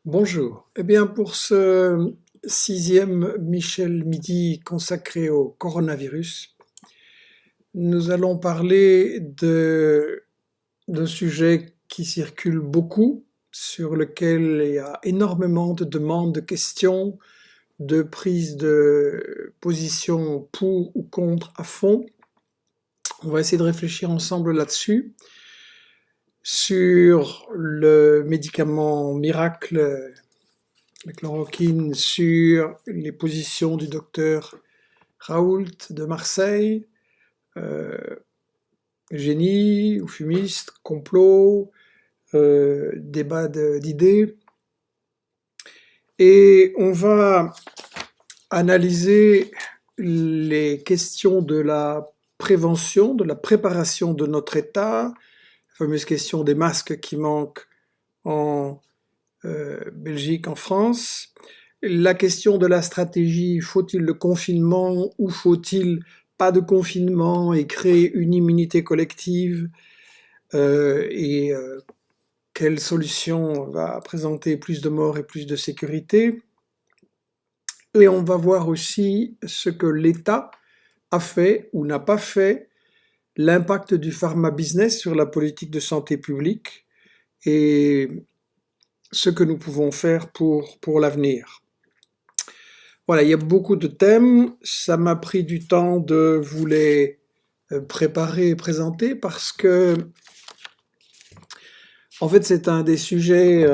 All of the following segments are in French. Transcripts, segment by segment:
Bonjour. Eh bien, pour ce sixième Michel Midi consacré au coronavirus, nous allons parler d'un sujet qui circule beaucoup, sur lequel il y a énormément de demandes, de questions, de prises de position pour ou contre à fond. On va essayer de réfléchir ensemble là-dessus, sur le médicament miracle, la chloroquine, sur les positions du docteur Raoult de Marseille, euh, génie ou fumiste, complot, débat d'idées. Et on va analyser les questions de la prévention, de la préparation de notre État, la fameuse question des masques qui manquent en Belgique, en France. La question de la stratégie, faut-il le confinement ou faut-il pas de confinement et créer une immunité collective et quelle solution va présenter plus de morts et plus de sécurité. Et on va voir aussi ce que l'État a fait ou n'a pas fait, l'impact du pharma business sur la politique de santé publique et ce que nous pouvons faire pour l'avenir. Voilà, il y a beaucoup de thèmes. Ça m'a pris du temps de vous les préparer et présenter parce que, en fait, c'est un des sujets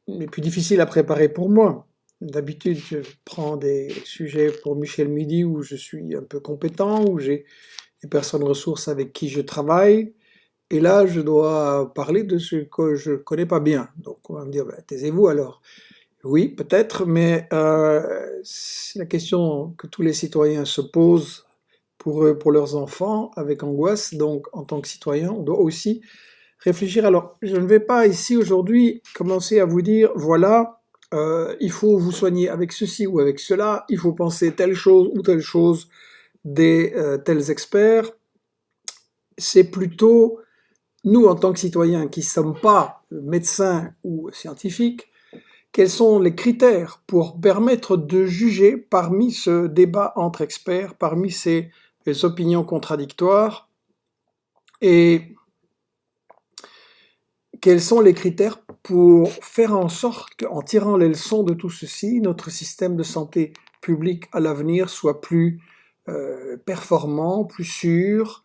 les plus difficiles à préparer pour moi. D'habitude, je prends des sujets pour Michel Midi où je suis un peu compétent, où j'ai des personnes ressources avec qui je travaille. Et là, je dois parler de ce que je connais pas bien. Donc, on va me dire, bah, taisez-vous alors. Oui, peut-être, mais c'est la question que tous les citoyens se posent pour eux, pour leurs enfants, avec angoisse. Donc, en tant que citoyen, on doit aussi réfléchir. Alors, je ne vais pas ici aujourd'hui commencer à vous dire, voilà, il faut vous soigner avec ceci ou avec cela, il faut penser telle chose ou telle chose des tels experts. C'est plutôt nous, en tant que citoyens, qui ne sommes pas médecins ou scientifiques, quels sont les critères pour permettre de juger parmi ce débat entre experts, parmi ces opinions contradictoires, et quels sont les critères pour faire en sorte qu'en tirant les leçons de tout ceci, notre système de santé publique à l'avenir soit plus performant, plus sûr.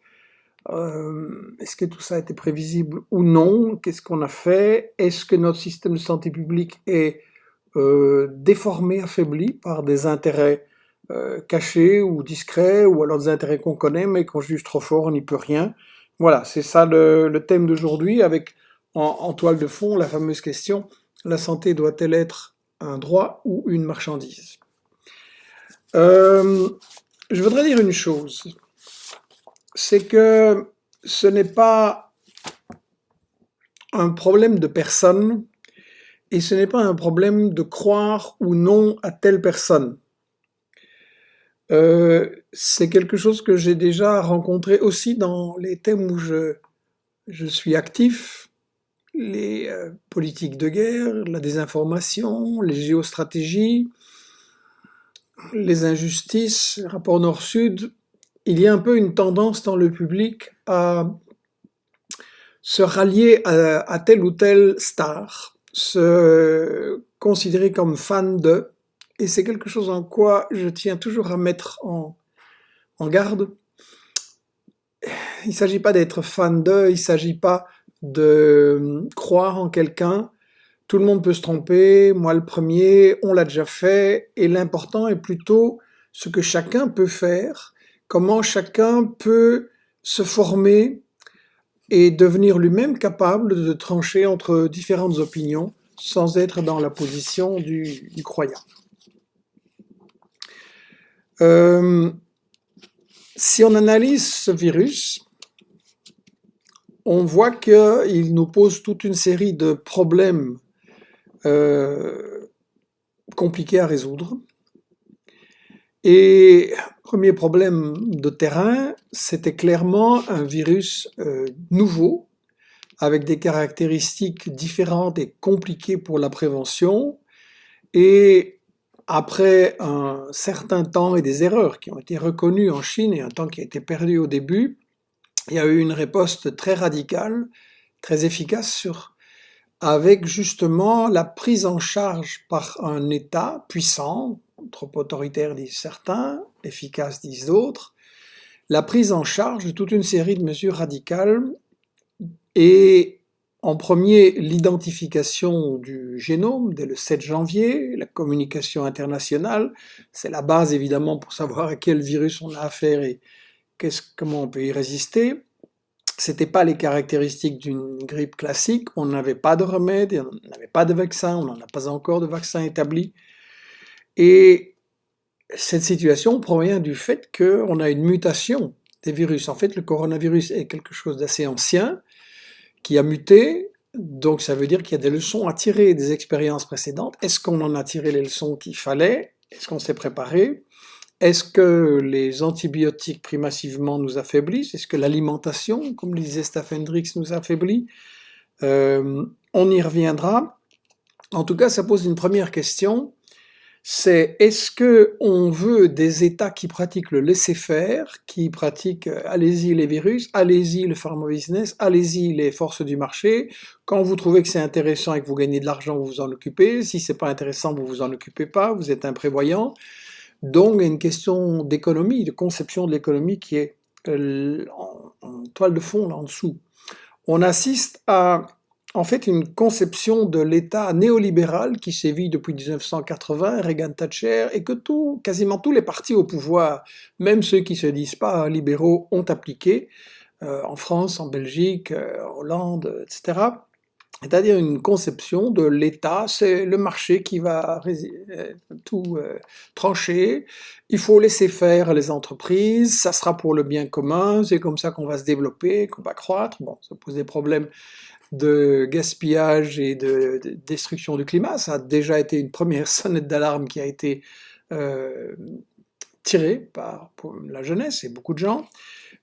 Est-ce que tout ça était prévisible ou non? Qu'est-ce qu'on a fait? Est-ce que notre système de santé publique est déformé, affaibli par des intérêts cachés ou discrets, ou alors des intérêts qu'on connaît mais qu'on juge trop fort, on n'y peut rien. Voilà, c'est ça le thème d'aujourd'hui, avec en toile de fond la fameuse question, la santé doit-elle être un droit ou une marchandise? euh, je voudrais dire une chose, c'est que ce n'est pas un problème de personne, et ce n'est pas un problème de croire ou non à telle personne. C'est quelque chose que j'ai déjà rencontré aussi dans les thèmes où je suis actif, les politiques de guerre, la désinformation, les géostratégies, les injustices, les rapports nord-sud. Il y a un peu une tendance dans le public à se rallier à telle ou telle star, se considérer comme fan de, et c'est quelque chose en quoi je tiens toujours à mettre en garde. Il ne s'agit pas d'être fan d'eux, il ne s'agit pas de croire en quelqu'un. Tout le monde peut se tromper, moi le premier, on l'a déjà fait, et l'important est plutôt ce que chacun peut faire, comment chacun peut se former et devenir lui-même capable de trancher entre différentes opinions sans être dans la position du croyant. Si on analyse ce virus, on voit qu'il nous pose toute une série de problèmes compliqués à résoudre. Et premier problème de terrain, c'était clairement un virus nouveau, avec des caractéristiques différentes et compliquées pour la prévention. Et après un certain temps et des erreurs qui ont été reconnues en Chine et un temps qui a été perdu au début, il y a eu une riposte très radicale, très efficace avec justement la prise en charge par un État puissant, trop autoritaire disent certains, efficace disent d'autres, la prise en charge de toute une série de mesures radicales et en premier, l'identification du génome dès le 7 janvier, la communication internationale, c'est la base évidemment pour savoir à quel virus on a affaire et comment on peut y résister. C'était pas les caractéristiques d'une grippe classique, on n'avait pas de remède, on n'avait pas de vaccin, on n'en a pas encore de vaccin établi. Et cette situation provient du fait qu'on a une mutation des virus. En fait, le coronavirus est quelque chose d'assez ancien, qui a muté, donc ça veut dire qu'il y a des leçons à tirer des expériences précédentes. Est-ce qu'on en a tiré les leçons qu'il fallait? Est-ce qu'on s'est préparé? Est-ce que les antibiotiques pris massivement nous affaiblissent? Est-ce que l'alimentation, comme le disait Stephen Hendricks, nous affaiblit? On y reviendra. En tout cas, ça pose une première question. C'est est-ce que on veut des États qui pratiquent le laisser-faire, qui pratiquent allez-y les virus, allez-y le pharma business, allez-y les forces du marché. Quand vous trouvez que c'est intéressant et que vous gagnez de l'argent, vous vous en occupez. Si c'est pas intéressant, vous vous en occupez pas. Vous êtes imprévoyant. Donc, il y a une question d'économie, de conception de l'économie qui est en toile de fond là en dessous. On assiste à en fait une conception de l'État néolibéral qui sévit depuis 1980, Reagan-Thatcher, et que quasiment tous les partis au pouvoir, même ceux qui se disent pas libéraux, ont appliqué, en France, en Belgique, en Hollande, etc. C'est-à-dire une conception de l'État, c'est le marché qui va tout trancher, il faut laisser faire les entreprises, ça sera pour le bien commun, c'est comme ça qu'on va se développer, qu'on va croître. Bon, ça pose des problèmes de gaspillage et de destruction du climat. Ça a déjà été une première sonnette d'alarme qui a été tirée par la jeunesse et beaucoup de gens.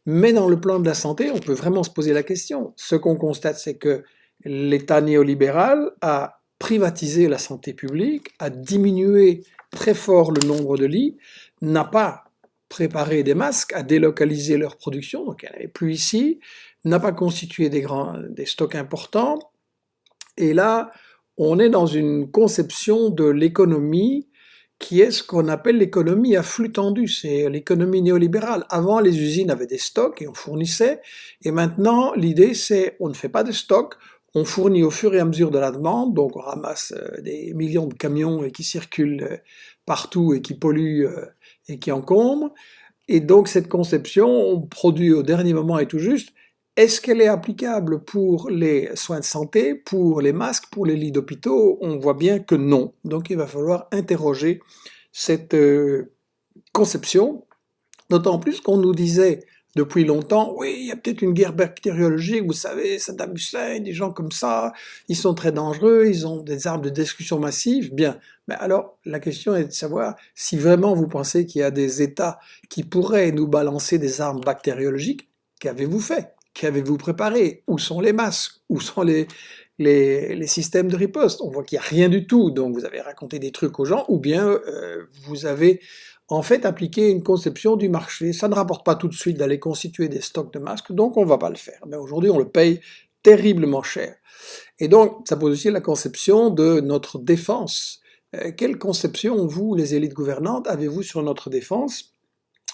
Mais dans le plan de la santé, on peut vraiment se poser la question. Ce qu'on constate, c'est que l'État néolibéral a privatisé la santé publique, a diminué très fort le nombre de lits, n'a pas préparé des masques, a délocalisé leur production, donc il n'y en avait plus ici, n'a pas constitué des stocks importants. Et là, on est dans une conception de l'économie qui est ce qu'on appelle l'économie à flux tendu, c'est l'économie néolibérale. Avant, les usines avaient des stocks et on fournissait, et maintenant, l'idée c'est on ne fait pas de stocks, on fournit au fur et à mesure de la demande, donc on ramasse des millions de camions qui circulent partout et qui polluent et qui encombrent, et donc cette conception, on produit au dernier moment et tout juste. Est-ce qu'elle est applicable pour les soins de santé, pour les masques, pour les lits d'hôpitaux? On voit bien que non. Donc il va falloir interroger cette conception, d'autant plus qu'on nous disait depuis longtemps, oui, il y a peut-être une guerre bactériologique, vous savez, Saddam Hussein, des gens comme ça, ils sont très dangereux, ils ont des armes de destruction massive. Bien, mais alors la question est de savoir si vraiment vous pensez qu'il y a des États qui pourraient nous balancer des armes bactériologiques, qu'avez-vous fait? Qu'avez-vous préparé? Où sont les masques? Où sont les systèmes de riposte? On voit qu'il n'y a rien du tout, donc vous avez raconté des trucs aux gens, ou bien vous avez en fait appliqué une conception du marché. Ça ne rapporte pas tout de suite d'aller constituer des stocks de masques, donc on ne va pas le faire. Mais aujourd'hui, on le paye terriblement cher. Et donc, ça pose aussi la conception de notre défense. Quelle conception, vous, les élites gouvernantes, avez-vous sur notre défense?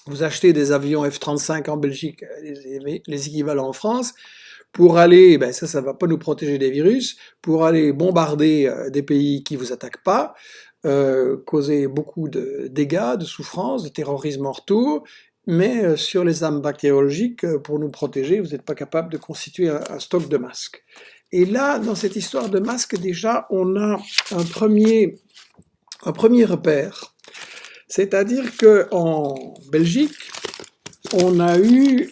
Vous achetez des avions F-35 en Belgique, les équivalents en France, pour aller, ben ça va pas nous protéger des virus, pour aller bombarder des pays qui vous attaquent pas, causer beaucoup de dégâts, de souffrances, de terrorisme en retour, mais sur les armes bactériologiques, pour nous protéger, vous n'êtes pas capable de constituer un stock de masques. Et là, dans cette histoire de masques, déjà, on a un premier repère. C'est-à-dire qu'en Belgique, on n'avait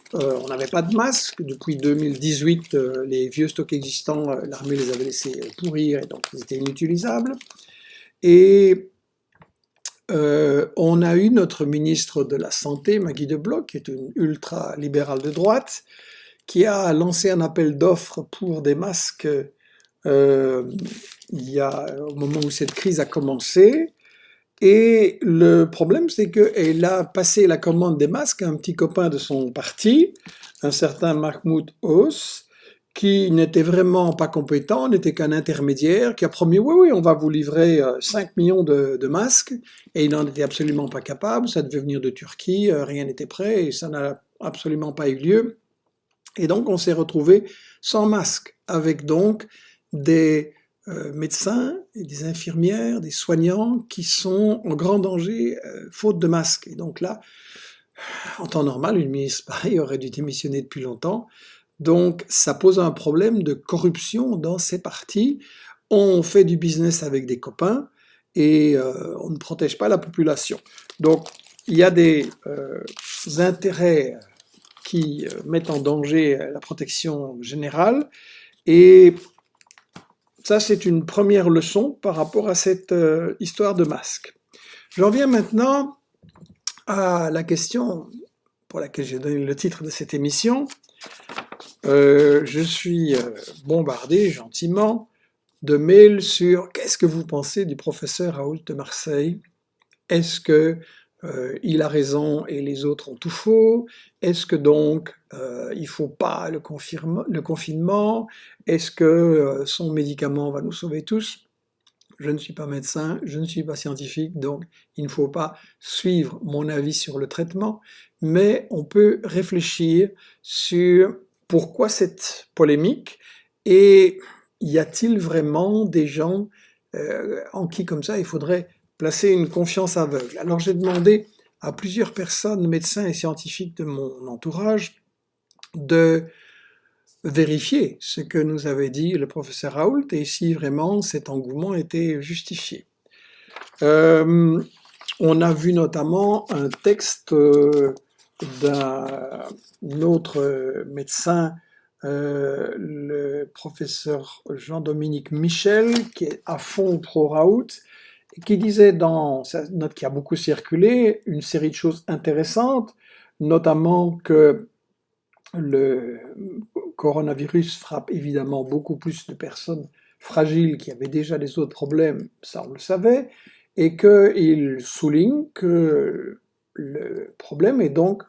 pas de masques depuis 2018. Les vieux stocks existants, l'armée les avait laissés pourrir et donc ils étaient inutilisables. Et on a eu notre ministre de la Santé, Maggie De Blok, qui est une ultra-libérale de droite, qui a lancé un appel d'offres pour des masques euh, au moment où cette crise a commencé. Et le problème, c'est qu'elle a passé la commande des masques à un petit copain de son parti, un certain Mahmoud Hauss, qui n'était vraiment pas compétent, n'était qu'un intermédiaire, qui a promis oui, oui, on va vous livrer 5 millions de masques, et il n'en était absolument pas capable, ça devait venir de Turquie, rien n'était prêt, et ça n'a absolument pas eu lieu. Et donc on s'est retrouvé sans masque, avec donc des médecins, et des infirmières, des soignants qui sont en grand danger faute de masque. Et donc là, en temps normal, une ministre pareille aurait dû démissionner depuis longtemps. Donc ça pose un problème de corruption dans ces partis. On fait du business avec des copains et on ne protège pas la population. Donc il y a des intérêts qui mettent en danger la protection générale et ça, c'est une première leçon par rapport à cette histoire de masque. J'en viens maintenant à la question pour laquelle j'ai donné le titre de cette émission. Je suis bombardé gentiment de mails sur qu'est-ce que vous pensez du professeur Raoult de Marseille? Est-ce que il a raison et les autres ont tout faux? Est-ce que donc il faut pas le confinement? Est-ce que son médicament va nous sauver tous? Je ne suis pas médecin, je ne suis pas scientifique, donc il ne faut pas suivre mon avis sur le traitement, mais on peut réfléchir sur pourquoi cette polémique et y a-t-il vraiment des gens en qui comme ça il faudrait placer une confiance aveugle. Alors j'ai demandé à plusieurs personnes, médecins et scientifiques de mon entourage, de vérifier ce que nous avait dit le professeur Raoult et si vraiment cet engouement était justifié. On a vu notamment un texte d'un autre médecin, le professeur Jean-Dominique Michel, qui est à fond pro-Raoult, qui disait dans sa note qui a beaucoup circulé une série de choses intéressantes, notamment que le coronavirus frappe évidemment beaucoup plus de personnes fragiles qui avaient déjà des autres problèmes, ça on le savait, et qu'il souligne que le problème est donc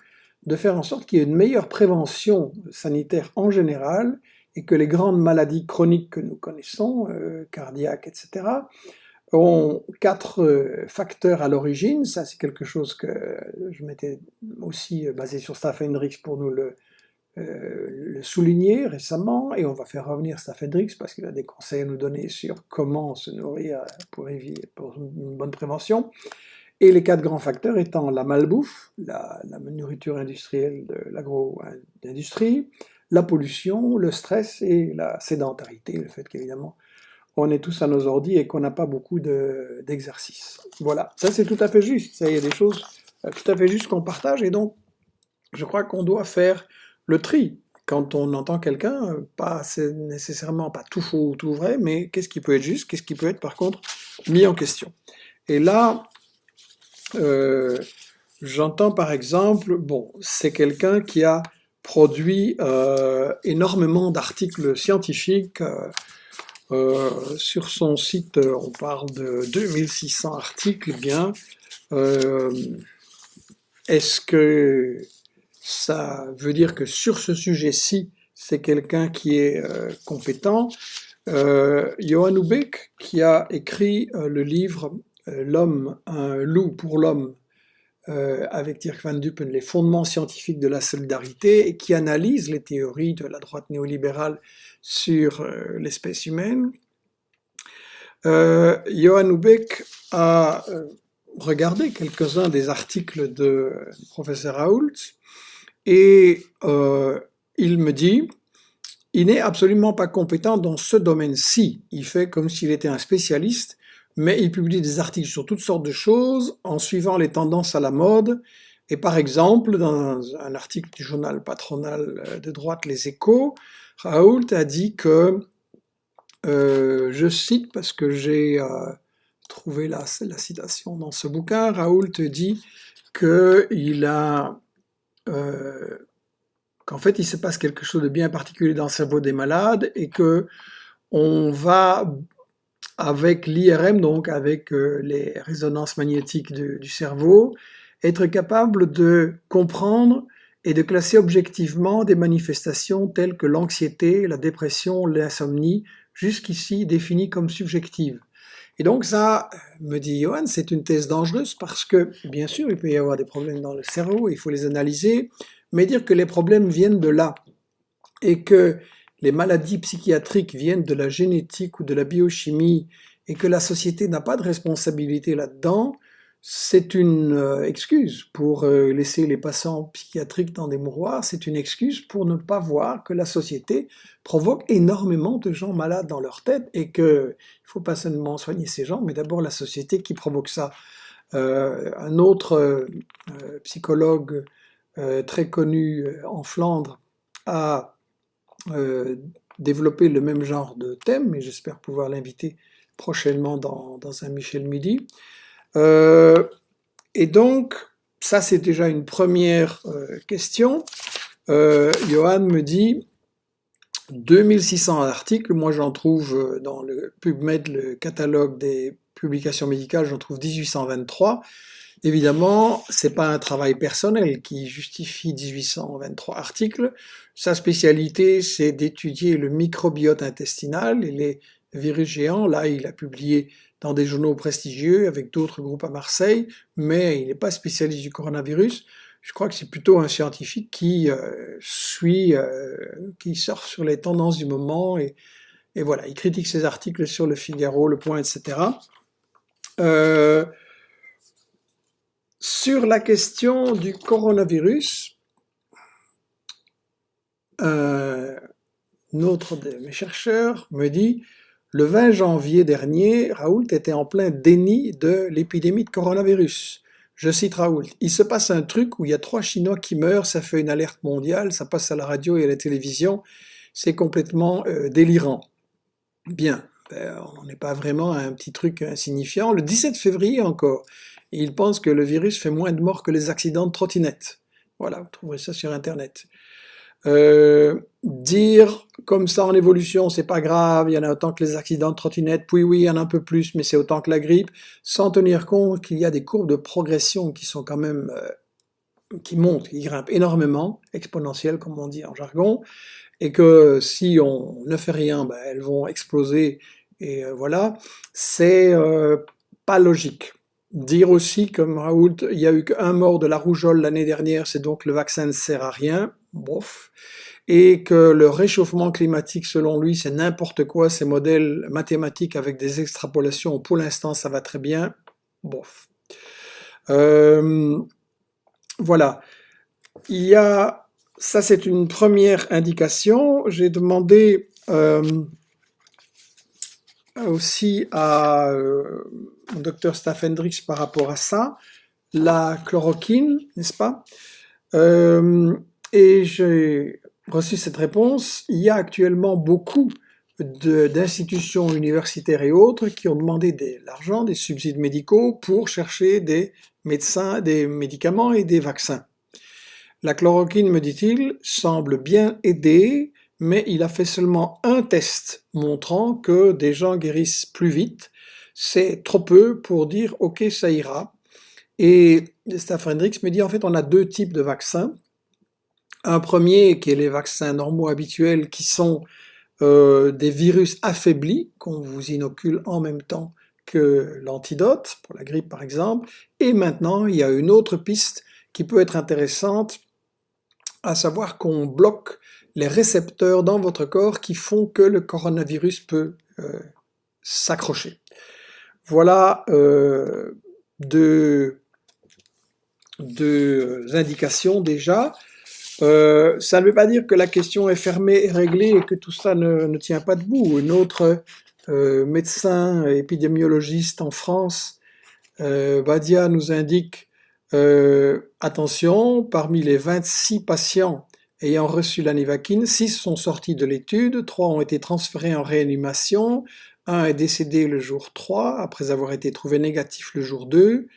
de faire en sorte qu'il y ait une meilleure prévention sanitaire en général et que les grandes maladies chroniques que nous connaissons, cardiaques, etc., ont 4 facteurs à l'origine. Ça, c'est quelque chose que je m'étais aussi basé sur Stephen Hendricks pour nous le souligner récemment, et on va faire revenir Stephen Hendricks parce qu'il a des conseils à nous donner sur comment se nourrir pour une bonne prévention. Et les 4 grands facteurs étant la malbouffe, la nourriture industrielle de l'agro-industrie, la pollution, le stress et la sédentarité, le fait qu'évidemment on est tous à nos ordi et qu'on n'a pas beaucoup d'exercice. Voilà, ça c'est tout à fait juste, ça, il y a des choses tout à fait justes qu'on partage, et donc je crois qu'on doit faire le tri quand on entend quelqu'un, pas c'est nécessairement pas tout faux ou tout vrai, mais qu'est-ce qui peut être juste, qu'est-ce qui peut être par contre mis en question. Et là, j'entends par exemple, bon, c'est quelqu'un qui a produit énormément d'articles scientifiques. Sur son site, on parle de 2600 articles, bien. Est-ce que ça veut dire que sur ce sujet-ci, c'est quelqu'un qui est compétent? Johan Ubeck, qui a écrit le livre L'homme, un loup pour l'homme, avec Dirk van Dupen, les fondements scientifiques de la solidarité, et qui analyse les théories de la droite néolibérale sur l'espèce humaine. Johan Ubeck a regardé quelques-uns des articles de professeur Raoult, et il me dit, il n'est absolument pas compétent dans ce domaine-ci. Il fait comme s'il était un spécialiste, mais il publie des articles sur toutes sortes de choses en suivant les tendances à la mode. Et par exemple, dans un article du journal patronal de droite Les Échos, Raoult a dit que, je cite parce que j'ai trouvé la citation dans ce bouquin, Raoult dit qu'il a qu'en fait il se passe quelque chose de bien particulier dans le cerveau des malades et que on va avec l'IRM, donc avec les résonances magnétiques du cerveau, être capable de comprendre et de classer objectivement des manifestations telles que l'anxiété, la dépression, l'insomnie, jusqu'ici définies comme subjectives. Et donc ça, me dit Johan, c'est une thèse dangereuse parce que, bien sûr, il peut y avoir des problèmes dans le cerveau, il faut les analyser, mais dire que les problèmes viennent de là et que les maladies psychiatriques viennent de la génétique ou de la biochimie et que la société n'a pas de responsabilité là-dedans, c'est une excuse pour laisser les patients psychiatriques dans des mouroirs, c'est une excuse pour ne pas voir que la société provoque énormément de gens malades dans leur tête et qu'il ne faut pas seulement soigner ces gens, mais d'abord la société qui provoque ça. Un autre psychologue très connu en Flandre a développé le même genre de thème, et j'espère pouvoir l'inviter prochainement dans un Michel Midi. Et donc, ça c'est déjà une première question. Johan me dit 2600 articles, moi j'en trouve dans le PubMed, le catalogue des publications médicales, j'en trouve 1823. Évidemment, c'est pas un travail personnel qui justifie 1823 articles. Sa spécialité, c'est d'étudier le microbiote intestinal et les virus géants. Là, il a publié dans des journaux prestigieux avec d'autres groupes à Marseille, mais il n'est pas spécialiste du coronavirus. Je crois que c'est plutôt un scientifique qui qui surfe sur les tendances du moment et voilà, il critique ses articles sur le Figaro, le Point, etc. Sur la question du coronavirus, un autre de mes chercheurs me dit le 20 janvier dernier, Raoult était en plein déni de l'épidémie de coronavirus. Je cite Raoult, il se passe un truc où il y a 3 Chinois qui meurent, ça fait une alerte mondiale, ça passe à la radio et à la télévision, c'est complètement délirant. Bien, on n'en est pas vraiment à un petit truc insignifiant. Le 17 février encore, il pense que le virus fait moins de morts que les accidents de trottinette. Voilà, vous trouverez ça sur Internet. Dire comme ça en évolution, c'est pas grave, il y en a autant que les accidents de trottinette, puis oui, il y en a un peu plus, mais c'est autant que la grippe, sans tenir compte qu'il y a des courbes de progression qui sont quand même, qui montent, qui grimpent énormément, exponentielles comme on dit en jargon, et que si on ne fait rien, ben, elles vont exploser, et voilà, c'est pas logique. Dire aussi, comme Raoult, il n'y a eu qu'un mort de la rougeole l'année dernière, c'est donc le vaccin ne sert à rien, bof. Et que le réchauffement climatique, selon lui, c'est n'importe quoi, ces modèles mathématiques avec des extrapolations, pour l'instant ça va très bien, bof. Voilà. Il y a, ça c'est une première indication. J'ai demandé aussi à au docteur Staff Hendricks par rapport à ça, la chloroquine, n'est-ce pas? Et j'ai reçu cette réponse. Il y a actuellement beaucoup d'institutions universitaires et autres qui ont demandé de l'argent, des subsides médicaux pour chercher des médecins, des médicaments et des vaccins. La chloroquine, me dit-il, semble bien aider, mais il a fait seulement un test montrant que des gens guérissent plus vite. C'est trop peu pour dire ok, ça ira. Et Staff Hendricks me dit en fait on a 2 types de vaccins. Un premier qui est les vaccins normaux habituels qui sont des virus affaiblis qu'on vous inocule en même temps que l'antidote, pour la grippe par exemple. Et maintenant il y a une autre piste qui peut être intéressante, à savoir qu'on bloque les récepteurs dans votre corps qui font que le coronavirus peut s'accrocher. Voilà deux indications déjà. Ça ne veut pas dire que la question est fermée et réglée et que tout ça ne tient pas debout. Un autre médecin épidémiologiste en France, Badia, nous indique attention, parmi les 26 patients ayant reçu la Nivaquine, 6 sont sortis de l'étude, 3 ont été transférés en réanimation, 1 est décédé le jour 3 après avoir été trouvé négatif le jour 2,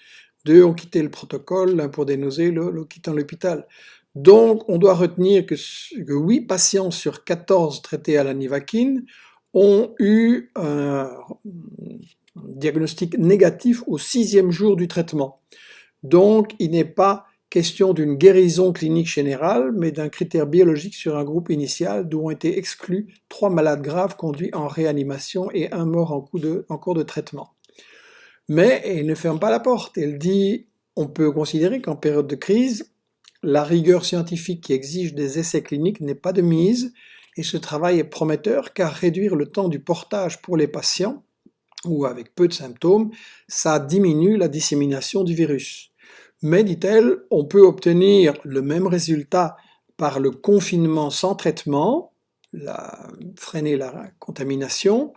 2 ont quitté le protocole, l'un pour des nausées, l'autre quittant l'hôpital. Donc, on doit retenir que 8 patients sur 14 traités à la nivaquine ont eu un diagnostic négatif au 6e jour du traitement. Donc, il n'est pas question d'une guérison clinique générale, mais d'un critère biologique sur un groupe initial d'où ont été exclus 3 malades graves conduits en réanimation et un mort en cours de traitement. Mais elle ne ferme pas la porte. Elle dit, on peut considérer qu'en période de crise, la rigueur scientifique qui exige des essais cliniques n'est pas de mise, et ce travail est prometteur car réduire le temps du portage pour les patients, ou avec peu de symptômes, ça diminue la dissémination du virus. Mais, dit-elle, on peut obtenir le même résultat par le confinement sans traitement, freiner la contamination,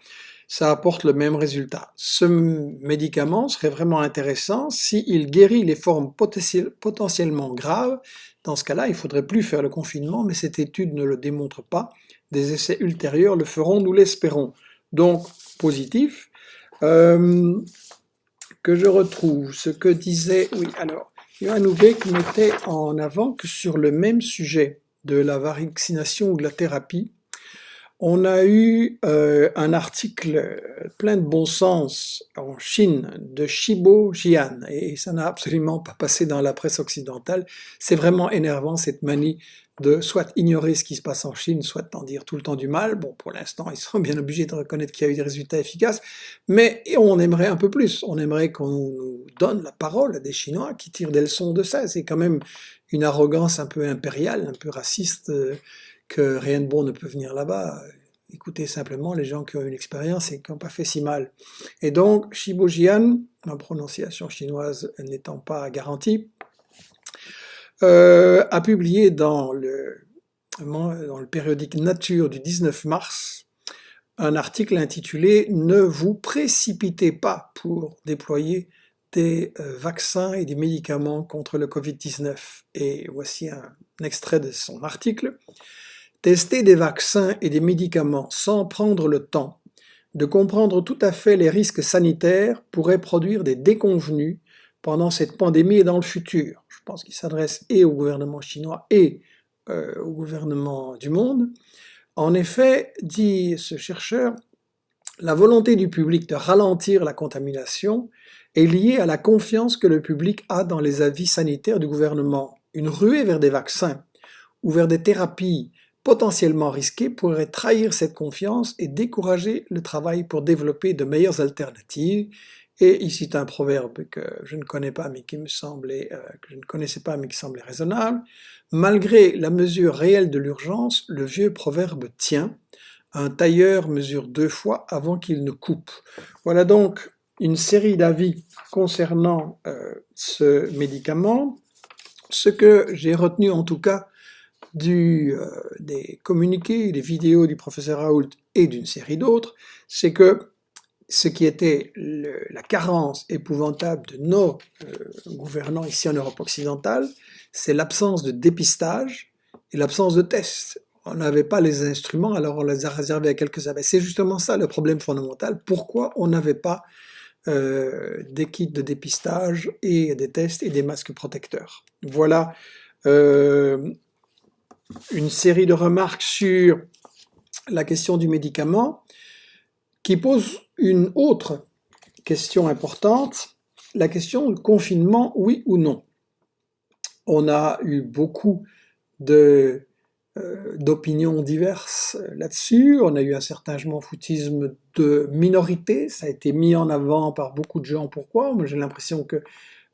ça apporte le même résultat. Ce médicament serait vraiment intéressant s'il guérit les formes potentiellement graves. Dans ce cas-là, il ne faudrait plus faire le confinement, mais cette étude ne le démontre pas. Des essais ultérieurs le feront, nous l'espérons. Donc, positif. Que je retrouve ce que disait... Oui, alors, Johan Houvet qui mettait en avant que sur le même sujet de la vaccination ou de la thérapie, on a eu un article plein de bon sens en Chine de Shibo Jian, et ça n'a absolument pas passé dans la presse occidentale. C'est vraiment énervant cette manie de soit ignorer ce qui se passe en Chine, soit en dire tout le temps du mal. Bon, pour l'instant, ils sont bien obligés de reconnaître qu'il y a eu des résultats efficaces, mais on aimerait un peu plus. On aimerait qu'on nous donne la parole à des Chinois qui tirent des leçons de ça. C'est quand même une arrogance un peu impériale, un peu raciste, que rien de bon ne peut venir là-bas. Écoutez simplement les gens qui ont une expérience et qui n'ont pas fait si mal. Et donc, Shibojian, ma prononciation chinoise n'étant pas garantie, a publié dans le périodique Nature du 19 mars un article intitulé « Ne vous précipitez pas pour déployer des vaccins et des médicaments contre le Covid-19 ». Et voici un extrait de son article. « Tester des vaccins et des médicaments sans prendre le temps de comprendre tout à fait les risques sanitaires pourrait produire des déconvenus pendant cette pandémie et dans le futur. » Je pense qu'il s'adresse et au gouvernement chinois et au gouvernement du monde. En effet, dit ce chercheur, la volonté du public de ralentir la contamination est liée à la confiance que le public a dans les avis sanitaires du gouvernement. Une ruée vers des vaccins ou vers des thérapies potentiellement risquées pourrait trahir cette confiance et décourager le travail pour développer de meilleures alternatives. Et il cite un proverbe que je ne connais pas, mais qui me semblait, que je ne connaissais pas, mais qui semblait raisonnable. Malgré la mesure réelle de l'urgence, le vieux proverbe tient. Un tailleur mesure 2 fois avant qu'il ne coupe. Voilà donc une série d'avis concernant ce médicament. Ce que j'ai retenu en tout cas des communiqués, des vidéos du professeur Raoult et d'une série d'autres, c'est que ce qui était la carence épouvantable de nos gouvernants ici en Europe occidentale, c'est l'absence de dépistage et l'absence de tests. On n'avait pas les instruments, alors on les a réservés à quelques abeilles. C'est justement ça le problème fondamental. Pourquoi on n'avait pas des kits de dépistage et des tests et des masques protecteurs? Voilà une série de remarques sur la question du médicament qui pose une autre question importante, la question du confinement, oui ou non. On a eu beaucoup d'opinions diverses là-dessus, on a eu un certain je m'en foutisme de minorité, ça a été mis en avant par beaucoup de gens. Pourquoi? Moi j'ai l'impression que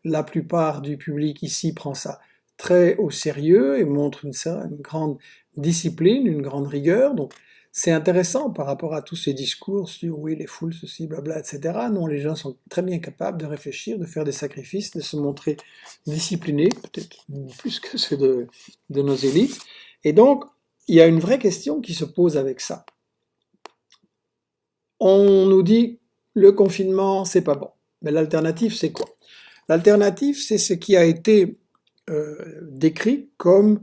la plupart du public ici prend ça très au sérieux et montre une grande discipline, une grande rigueur. Donc c'est intéressant par rapport à tous ces discours sur oui, les foules, ceci, blabla, etc. Non, les gens sont très bien capables de réfléchir, de faire des sacrifices, de se montrer disciplinés, peut-être plus que ceux de nos élites. Et donc, il y a une vraie question qui se pose avec ça. On nous dit le confinement, c'est pas bon. Mais l'alternative, c'est quoi? L'alternative, c'est ce qui a été décrit comme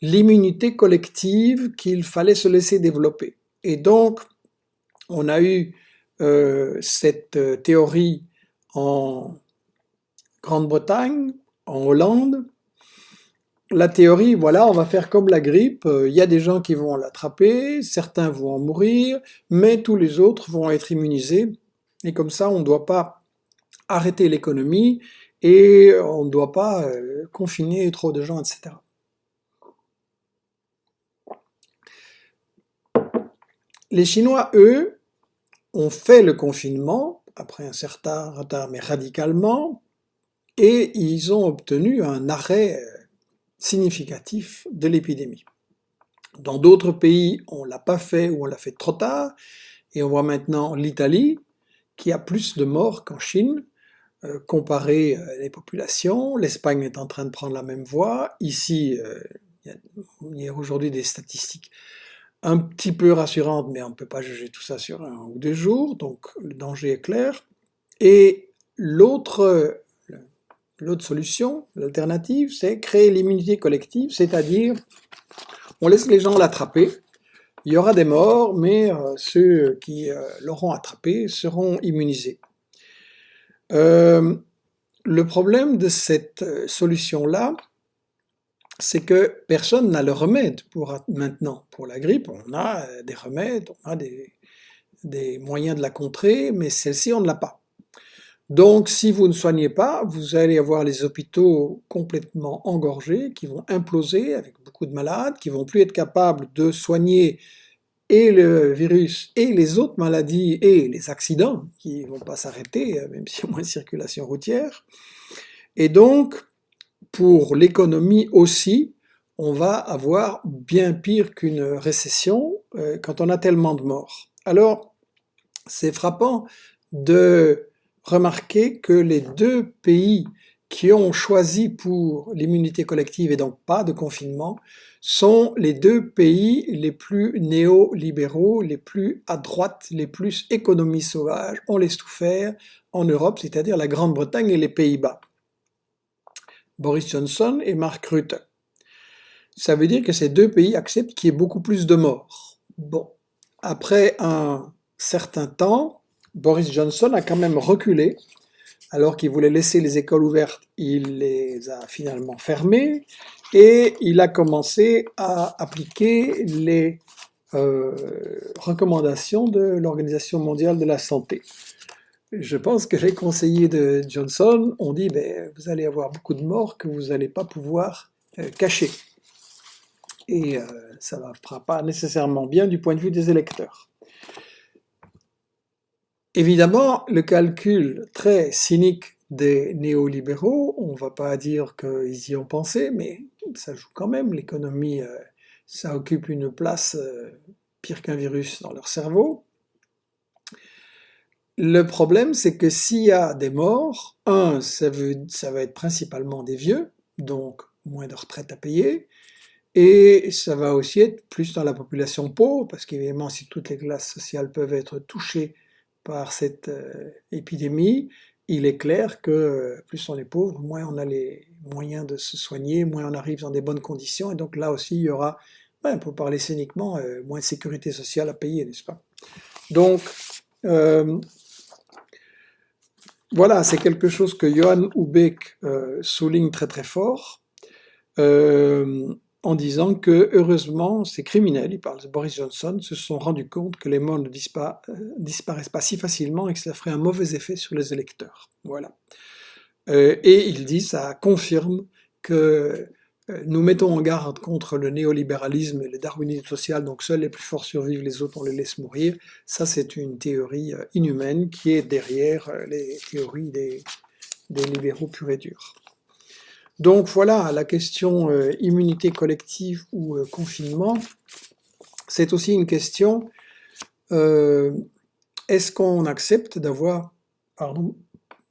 l'immunité collective qu'il fallait se laisser développer. Et donc, on a eu cette théorie en Grande-Bretagne, en Hollande, la théorie, voilà, on va faire comme la grippe, il y a des gens qui vont l'attraper, certains vont en mourir, mais tous les autres vont être immunisés. Et comme ça, on ne doit pas arrêter l'économie et on ne doit pas confiner trop de gens, etc. Les Chinois, eux, ont fait le confinement, après un certain retard, mais radicalement, et ils ont obtenu un arrêt significatif de l'épidémie. Dans d'autres pays, on l'a pas fait ou on l'a fait trop tard, et on voit maintenant l'Italie qui a plus de morts qu'en Chine, comparé les populations. L'Espagne est en train de prendre la même voie. Ici, il y a aujourd'hui des statistiques un petit peu rassurantes, mais on ne peut pas juger tout ça sur 1 ou 2 jours, donc le danger est clair. Et l'autre solution, l'alternative, c'est créer l'immunité collective, c'est-à-dire on laisse les gens l'attraper. Il y aura des morts, mais ceux qui l'auront attrapé seront immunisés. Le problème de cette solution-là, c'est que personne n'a le remède maintenant. Pour la grippe, on a des remèdes, on a des moyens de la contrer, mais celle-ci, on ne l'a pas. Donc, si vous ne soignez pas, vous allez avoir les hôpitaux complètement engorgés, qui vont imploser avec beaucoup de malades, qui vont plus être capables de soigner et le virus et les autres maladies et les accidents qui vont pas s'arrêter, même s'il y a moins de circulation routière. Et donc, pour l'économie aussi, on va avoir bien pire qu'une récession quand on a tellement de morts. Alors, c'est frappant de remarquer que les 2 pays qui ont choisi pour l'immunité collective et donc pas de confinement sont les 2 pays les plus néolibéraux, les plus à droite, les plus économie sauvage, on laisse tout faire en Europe, c'est-à-dire la Grande-Bretagne et les Pays-Bas. Boris Johnson et Mark Rutte. Ça veut dire que ces 2 pays acceptent qu'il y ait beaucoup plus de morts. Bon, après un certain temps, Boris Johnson a quand même reculé. Alors qu'il voulait laisser les écoles ouvertes, il les a finalement fermées et il a commencé à appliquer les recommandations de l'Organisation mondiale de la santé. Je pense que les conseillers de Johnson ont dit vous allez avoir beaucoup de morts que vous n'allez pas pouvoir cacher. Et ça ne fera pas nécessairement bien du point de vue des électeurs. Évidemment, le calcul très cynique des néolibéraux, on ne va pas dire qu'ils y ont pensé, mais ça joue quand même. L'économie, ça occupe une place pire qu'un virus dans leur cerveau. Le problème, c'est que s'il y a des morts, ça va être principalement des vieux, donc moins de retraite à payer, et ça va aussi être plus dans la population pauvre, parce qu'évidemment, si toutes les classes sociales peuvent être touchées par cette épidémie, il est clair que plus on est pauvre, moins on a les moyens de se soigner, moins on arrive dans des bonnes conditions, et donc là aussi, il y aura, pour parler cyniquement, moins de sécurité sociale à payer, n'est-ce pas? Donc, voilà, c'est quelque chose que Johan Houbeek souligne très très fort, en disant que, heureusement, ces criminels, il parle de Boris Johnson, se sont rendus compte que les morts ne disparaissent pas si facilement et que ça ferait un mauvais effet sur les électeurs. Voilà. Et il dit, ça confirme que nous mettons en garde contre le néolibéralisme et le darwinisme social, donc seuls les plus forts survivent, les autres on les laisse mourir. Ça, c'est une théorie inhumaine qui est derrière les théories des libéraux purs et durs. Donc voilà, la question immunité collective ou confinement, c'est aussi une question, est-ce qu'on accepte d'avoir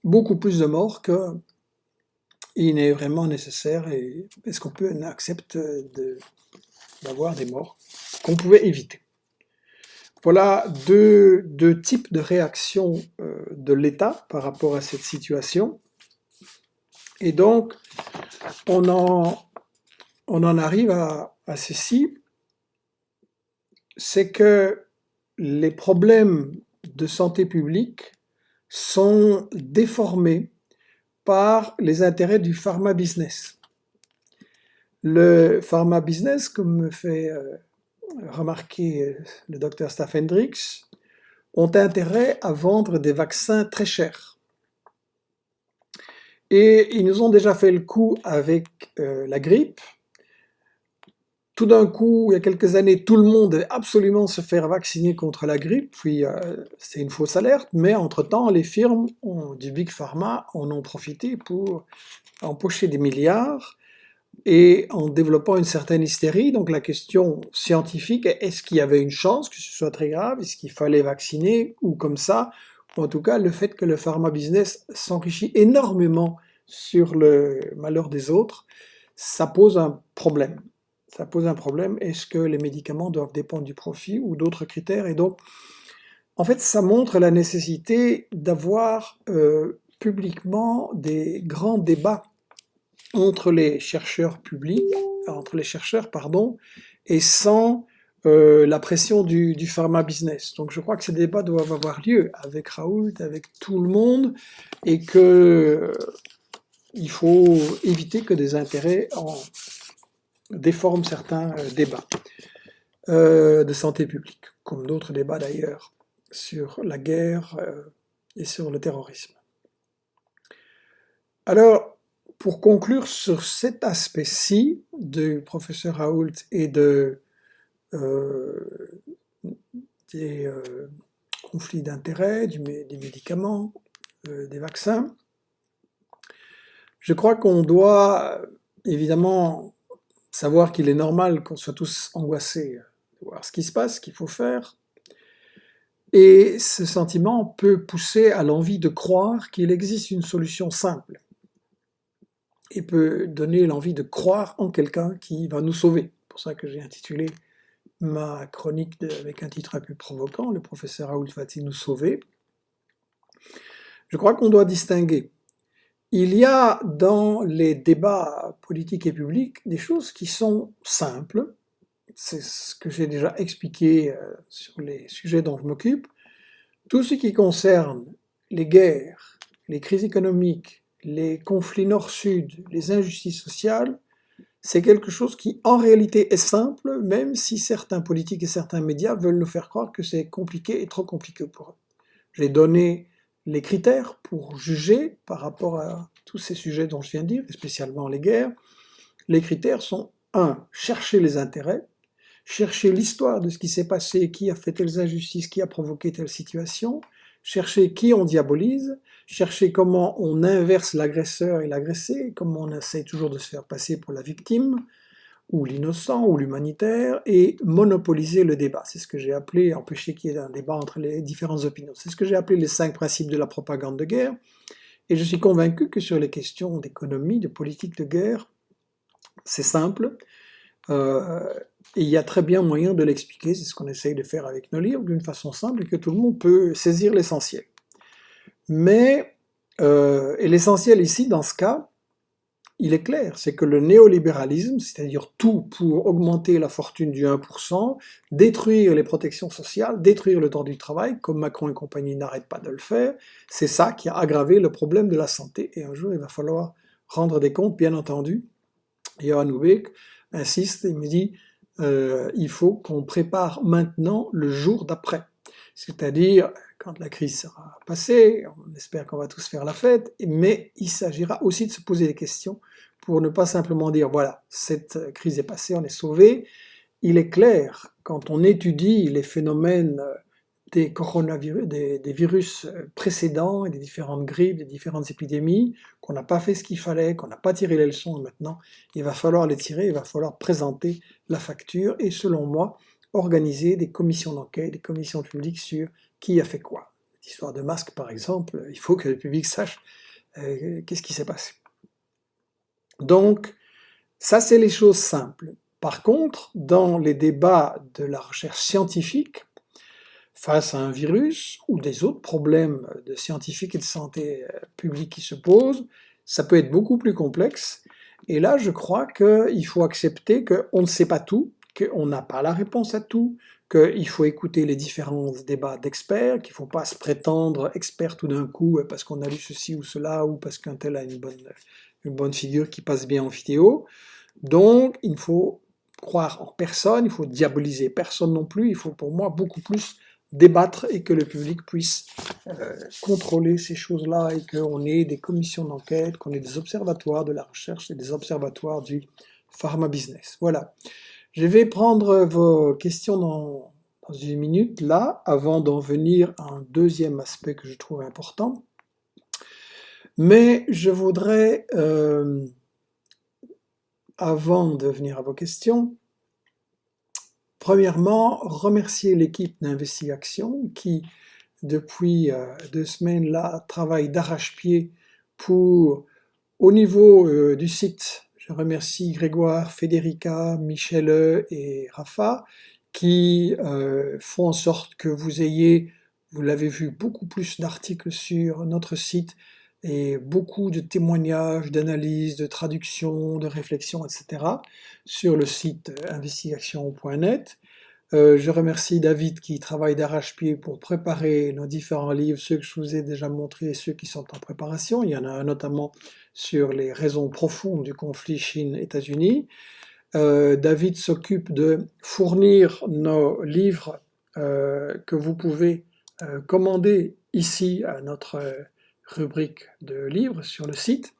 beaucoup plus de morts qu'il n'est vraiment nécessaire, et est-ce qu'on accepte d'avoir des morts qu'on pouvait éviter? Voilà deux types de réactions de l'État par rapport à cette situation. Et donc, on en arrive à ceci, c'est que les problèmes de santé publique sont déformés par les intérêts du pharma business. Le pharma business, comme me fait remarquer le docteur Staff Hendricks, ont intérêt à vendre des vaccins très chers. Et ils nous ont déjà fait le coup avec la grippe. Tout d'un coup, il y a quelques années, tout le monde devait absolument se faire vacciner contre la grippe, puis c'est une fausse alerte, mais entre-temps, les firmes du Big Pharma en ont profité pour empocher des milliards, et en développant une certaine hystérie. Donc la question scientifique est, est-ce qu'il y avait une chance que ce soit très grave, est-ce qu'il fallait vacciner, ou comme ça, ou en tout cas le fait que le pharma business s'enrichit énormément sur le malheur des autres, ça pose un problème. Ça pose un problème, est-ce que les médicaments doivent dépendre du profit ou d'autres critères? Et donc, en fait, ça montre la nécessité d'avoir publiquement des grands débats entre les chercheurs publics, entre les chercheurs, pardon, et sans la pression du pharma business. Donc je crois que ces débats doivent avoir lieu avec Raoult, avec tout le monde, et que il faut éviter que des intérêts en déforment certains débats de santé publique, comme d'autres débats d'ailleurs sur la guerre et sur le terrorisme. Alors, pour conclure sur cet aspect-ci du professeur Raoult et des conflits d'intérêts, des médicaments, des vaccins, je crois qu'on doit évidemment savoir qu'il est normal qu'on soit tous angoissés de voir ce qui se passe, ce qu'il faut faire. Et ce sentiment peut pousser à l'envie de croire qu'il existe une solution simple. Et peut donner l'envie de croire en quelqu'un qui va nous sauver. C'est pour ça que j'ai intitulé ma chronique avec un titre un peu provoquant, le professeur Raoult va-t-il nous sauver? Je crois qu'on doit distinguer. Il y a dans les débats politiques et publics des choses qui sont simples, c'est ce que j'ai déjà expliqué sur les sujets dont je m'occupe. Tout ce qui concerne les guerres, les crises économiques, les conflits nord-sud, les injustices sociales, c'est quelque chose qui en réalité est simple, même si certains politiques et certains médias veulent nous faire croire que c'est compliqué et trop compliqué pour eux. J'ai donné les critères pour juger par rapport à tous ces sujets dont je viens de dire, et spécialement les guerres. Les critères sont 1. Chercher les intérêts, chercher l'histoire de ce qui s'est passé, qui a fait telles injustices, qui a provoqué telle situation, chercher qui on diabolise, chercher comment on inverse l'agresseur et l'agressé, comment on essaie toujours de se faire passer pour la victime, ou l'innocent, ou l'humanitaire, et monopoliser le débat. C'est ce que j'ai appelé, empêcher qu'il y ait un débat entre les différentes opinions. C'est ce que j'ai appelé les 5 principes de la propagande de guerre, et je suis convaincu que sur les questions d'économie, de politique de guerre, c'est simple, et il y a très bien moyen de l'expliquer, c'est ce qu'on essaye de faire avec nos livres, d'une façon simple, et que tout le monde peut saisir l'essentiel. Mais, et l'essentiel ici, dans ce cas, il est clair, c'est que le néolibéralisme, c'est-à-dire tout pour augmenter la fortune du 1%, détruire les protections sociales, détruire le droit du travail, comme Macron et compagnie n'arrêtent pas de le faire, c'est ça qui a aggravé le problème de la santé. Et un jour, il va falloir rendre des comptes, bien entendu. Johan Ubeck insiste, il me dit, il faut qu'on prépare maintenant le jour d'après. C'est-à-dire, quand la crise sera passée, on espère qu'on va tous faire la fête, mais il s'agira aussi de se poser des questions pour ne pas simplement dire, voilà, cette crise est passée, on est sauvé. Il est clair, quand on étudie les phénomènes des coronavirus, des virus précédents et des différentes grippes, des différentes épidémies, qu'on n'a pas fait ce qu'il fallait, qu'on n'a pas tiré les leçons, et maintenant il va falloir les tirer, il va falloir présenter la facture et selon moi, organiser des commissions d'enquête, des commissions publiques sur qui a fait quoi. L'histoire de masques par exemple, il faut que le public sache qu'est-ce qui s'est passé. Donc, ça c'est les choses simples. Par contre, dans les débats de la recherche scientifique, face à un virus ou des autres problèmes de scientifique et de santé publique qui se posent, ça peut être beaucoup plus complexe. Et là, je crois qu'il faut accepter qu'on ne sait pas tout, qu'on n'a pas la réponse à tout, qu'il faut écouter les différents débats d'experts, qu'il ne faut pas se prétendre expert tout d'un coup parce qu'on a lu ceci ou cela, ou parce qu'un tel a une bonne figure qui passe bien en vidéo. Donc, il ne faut croire en personne, il faut diaboliser personne non plus, il faut pour moi beaucoup plus débattre et que le public puisse contrôler ces choses-là et qu'on ait des commissions d'enquête, qu'on ait des observatoires de la recherche et des observatoires du pharma business. Voilà. Je vais prendre vos questions dans une minute, là, avant d'en venir à un deuxième aspect que je trouve important. Mais je voudrais, avant de venir à vos questions, premièrement, remercier l'équipe d'Investigation qui, depuis 2 semaines là, travaille d'arrache-pied pour, au niveau du site, je remercie Grégoire, Federica, Michele et Rafa, qui font en sorte que vous ayez, vous l'avez vu, beaucoup plus d'articles sur notre site et beaucoup de témoignages, d'analyses, de traductions, de réflexions, etc. sur le site investigation.net. Je remercie David qui travaille d'arrache-pied pour préparer nos différents livres, ceux que je vous ai déjà montrés et ceux qui sont en préparation. Il y en a un notamment sur les raisons profondes du conflit Chine-États-Unis. David s'occupe de fournir nos livres que vous pouvez commander ici à notre rubrique de livres sur le site.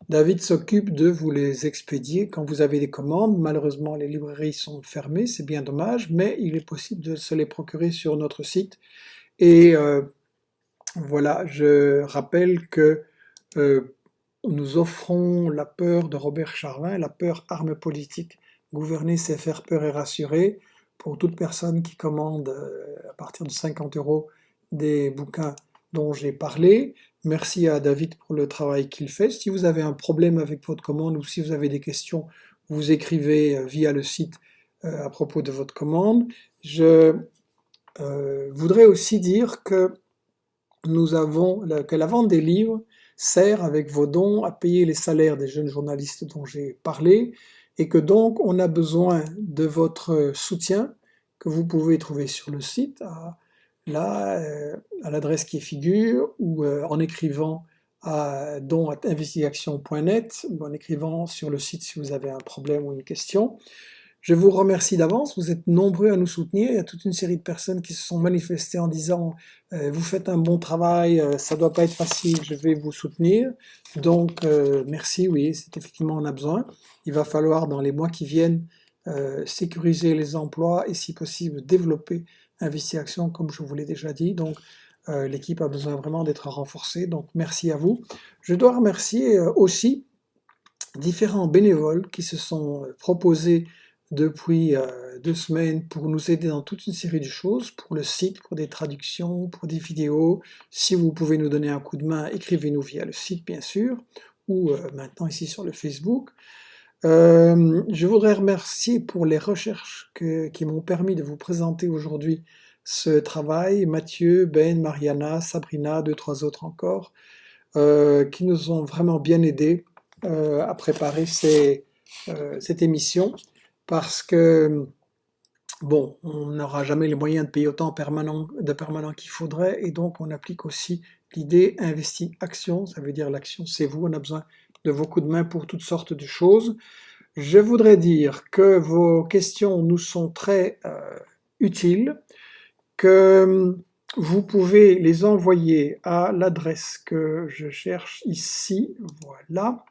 David s'occupe de vous les expédier quand vous avez des commandes. Malheureusement, les librairies sont fermées, c'est bien dommage, mais il est possible de se les procurer sur notre site. Et voilà, je rappelle que nous offrons La peur de Robert Charvin, La peur, arme politique. Gouverner, c'est faire peur et rassurer. Pour toute personne qui commande à partir de 50 € des bouquins dont j'ai parlé. Merci à David pour le travail qu'il fait. Si vous avez un problème avec votre commande ou si vous avez des questions, vous écrivez via le site à propos de votre commande. Je voudrais aussi dire que que la vente des livres sert avec vos dons à payer les salaires des jeunes journalistes dont j'ai parlé et que donc on a besoin de votre soutien que vous pouvez trouver sur le site à l'adresse qui figure ou en écrivant à don@investigation.net ou en écrivant sur le site si vous avez un problème ou une question. Je vous remercie d'avance, vous êtes nombreux à nous soutenir, il y a toute une série de personnes qui se sont manifestées en disant vous faites un bon travail, ça doit pas être facile, je vais vous soutenir. Donc merci, oui, c'est effectivement on a besoin. Il va falloir dans les mois qui viennent sécuriser les emplois et si possible développer Investigation comme je vous l'ai déjà dit. Donc l'équipe a besoin vraiment d'être renforcée, donc merci à vous. Je dois remercier aussi différents bénévoles qui se sont proposés depuis 2 semaines pour nous aider dans toute une série de choses, pour le site, pour des traductions, pour des vidéos. Si vous pouvez nous donner un coup de main, écrivez-nous via le site bien sûr, ou maintenant ici sur le Facebook. Je voudrais remercier pour les recherches qui m'ont permis de vous présenter aujourd'hui ce travail, Mathieu, Ben, Mariana, Sabrina, 2-3 autres encore, qui nous ont vraiment bien aidés à préparer cette émission, parce que, bon, on n'aura jamais les moyens de payer autant de permanents qu'il faudrait, et donc on applique aussi l'idée Investi-Action, ça veut dire l'action c'est vous, on a besoin de vos coups de main pour toutes sortes de choses. Je voudrais dire que vos questions nous sont très utiles, que vous pouvez les envoyer à l'adresse que je cherche ici, voilà.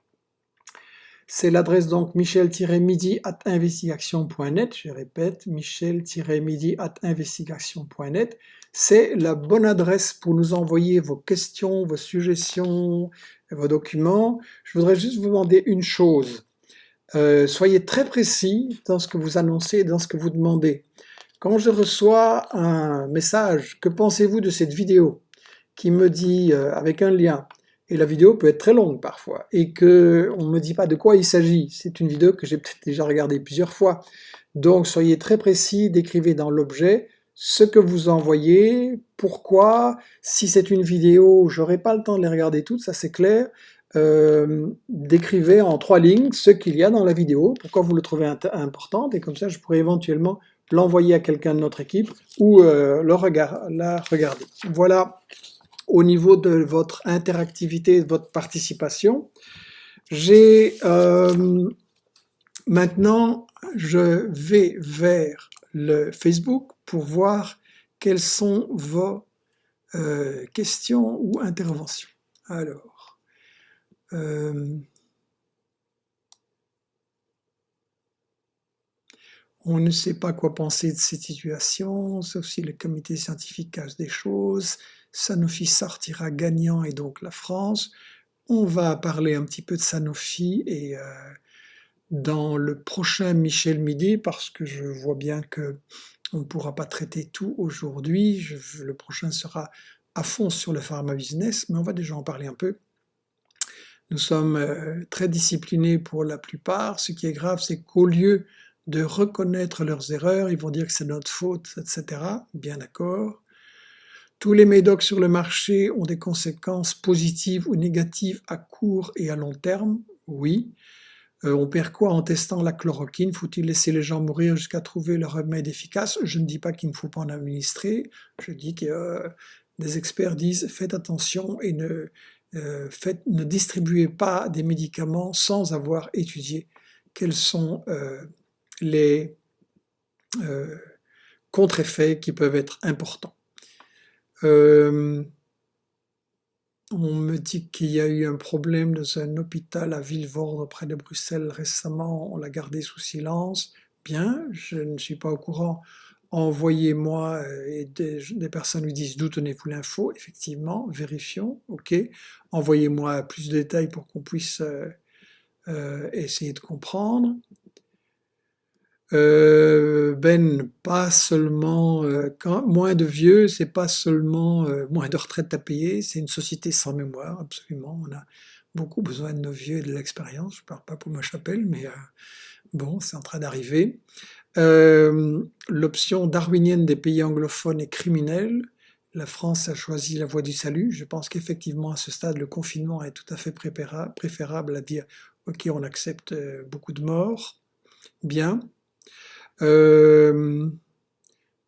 C'est l'adresse donc michel-midi@investigation.net, je répète, michel-midi@investigation.net. C'est la bonne adresse pour nous envoyer vos questions, vos suggestions, vos documents. Je voudrais juste vous demander une chose. Soyez très précis dans ce que vous annoncez et dans ce que vous demandez. Quand je reçois un message, que pensez-vous de cette vidéo, qui me dit avec un lien, et la vidéo peut être très longue parfois, et que on ne me dit pas de quoi il s'agit. C'est une vidéo que j'ai peut-être déjà regardée plusieurs fois. Donc soyez très précis, décrivez dans l'objet ce que vous envoyez, pourquoi, si c'est une vidéo, j'aurai pas le temps de les regarder toutes, ça c'est clair. Décrivez en 3 lignes ce qu'il y a dans la vidéo, pourquoi vous le trouvez importante, et comme ça je pourrais éventuellement l'envoyer à quelqu'un de notre équipe ou la regarder. Voilà au niveau de votre interactivité, de votre participation. J'ai Maintenant, je vais vers le Facebook pour voir quelles sont vos questions ou interventions. Alors, on ne sait pas quoi penser de cette situation, sauf si le comité scientifique cache des choses. Sanofi sortira gagnant et donc la France. On va parler un petit peu de Sanofi et dans le prochain Michel Midi, parce que je vois bien que on ne pourra pas traiter tout aujourd'hui. Le prochain sera à fond sur le pharma business, mais on va déjà en parler un peu. Nous sommes très disciplinés pour la plupart. Ce qui est grave, c'est qu'au lieu de reconnaître leurs erreurs, ils vont dire que c'est notre faute, etc. Bien d'accord. Tous les médocs sur le marché ont des conséquences positives ou négatives à court et à long terme. Oui. On perd quoi en testant la chloroquine? Faut-il laisser les gens mourir jusqu'à trouver le remède efficace? Je ne dis pas qu'il ne faut pas en administrer. Je dis que des experts disent faites attention et ne distribuez pas des médicaments sans avoir étudié quels sont les contre-effets qui peuvent être importants. On me dit qu'il y a eu un problème dans un hôpital à Vilvoorde près de Bruxelles récemment, on l'a gardé sous silence. Bien, je ne suis pas au courant. Envoyez-moi, et des personnes lui disent d'où tenez-vous l'info, effectivement, vérifions, ok. Envoyez-moi plus de détails pour qu'on puisse essayer de comprendre. Ben, pas seulement moins de vieux, c'est pas seulement moins de retraite à payer, c'est une société sans mémoire, absolument. On a beaucoup besoin de nos vieux et de l'expérience. Je parle pas pour ma chapelle, mais bon, c'est en train d'arriver. L'option darwinienne des pays anglophones est criminelle. La France a choisi la voie du salut. Je pense qu'effectivement, à ce stade, le confinement est tout à fait préférable à dire ok, on accepte beaucoup de morts. Bien.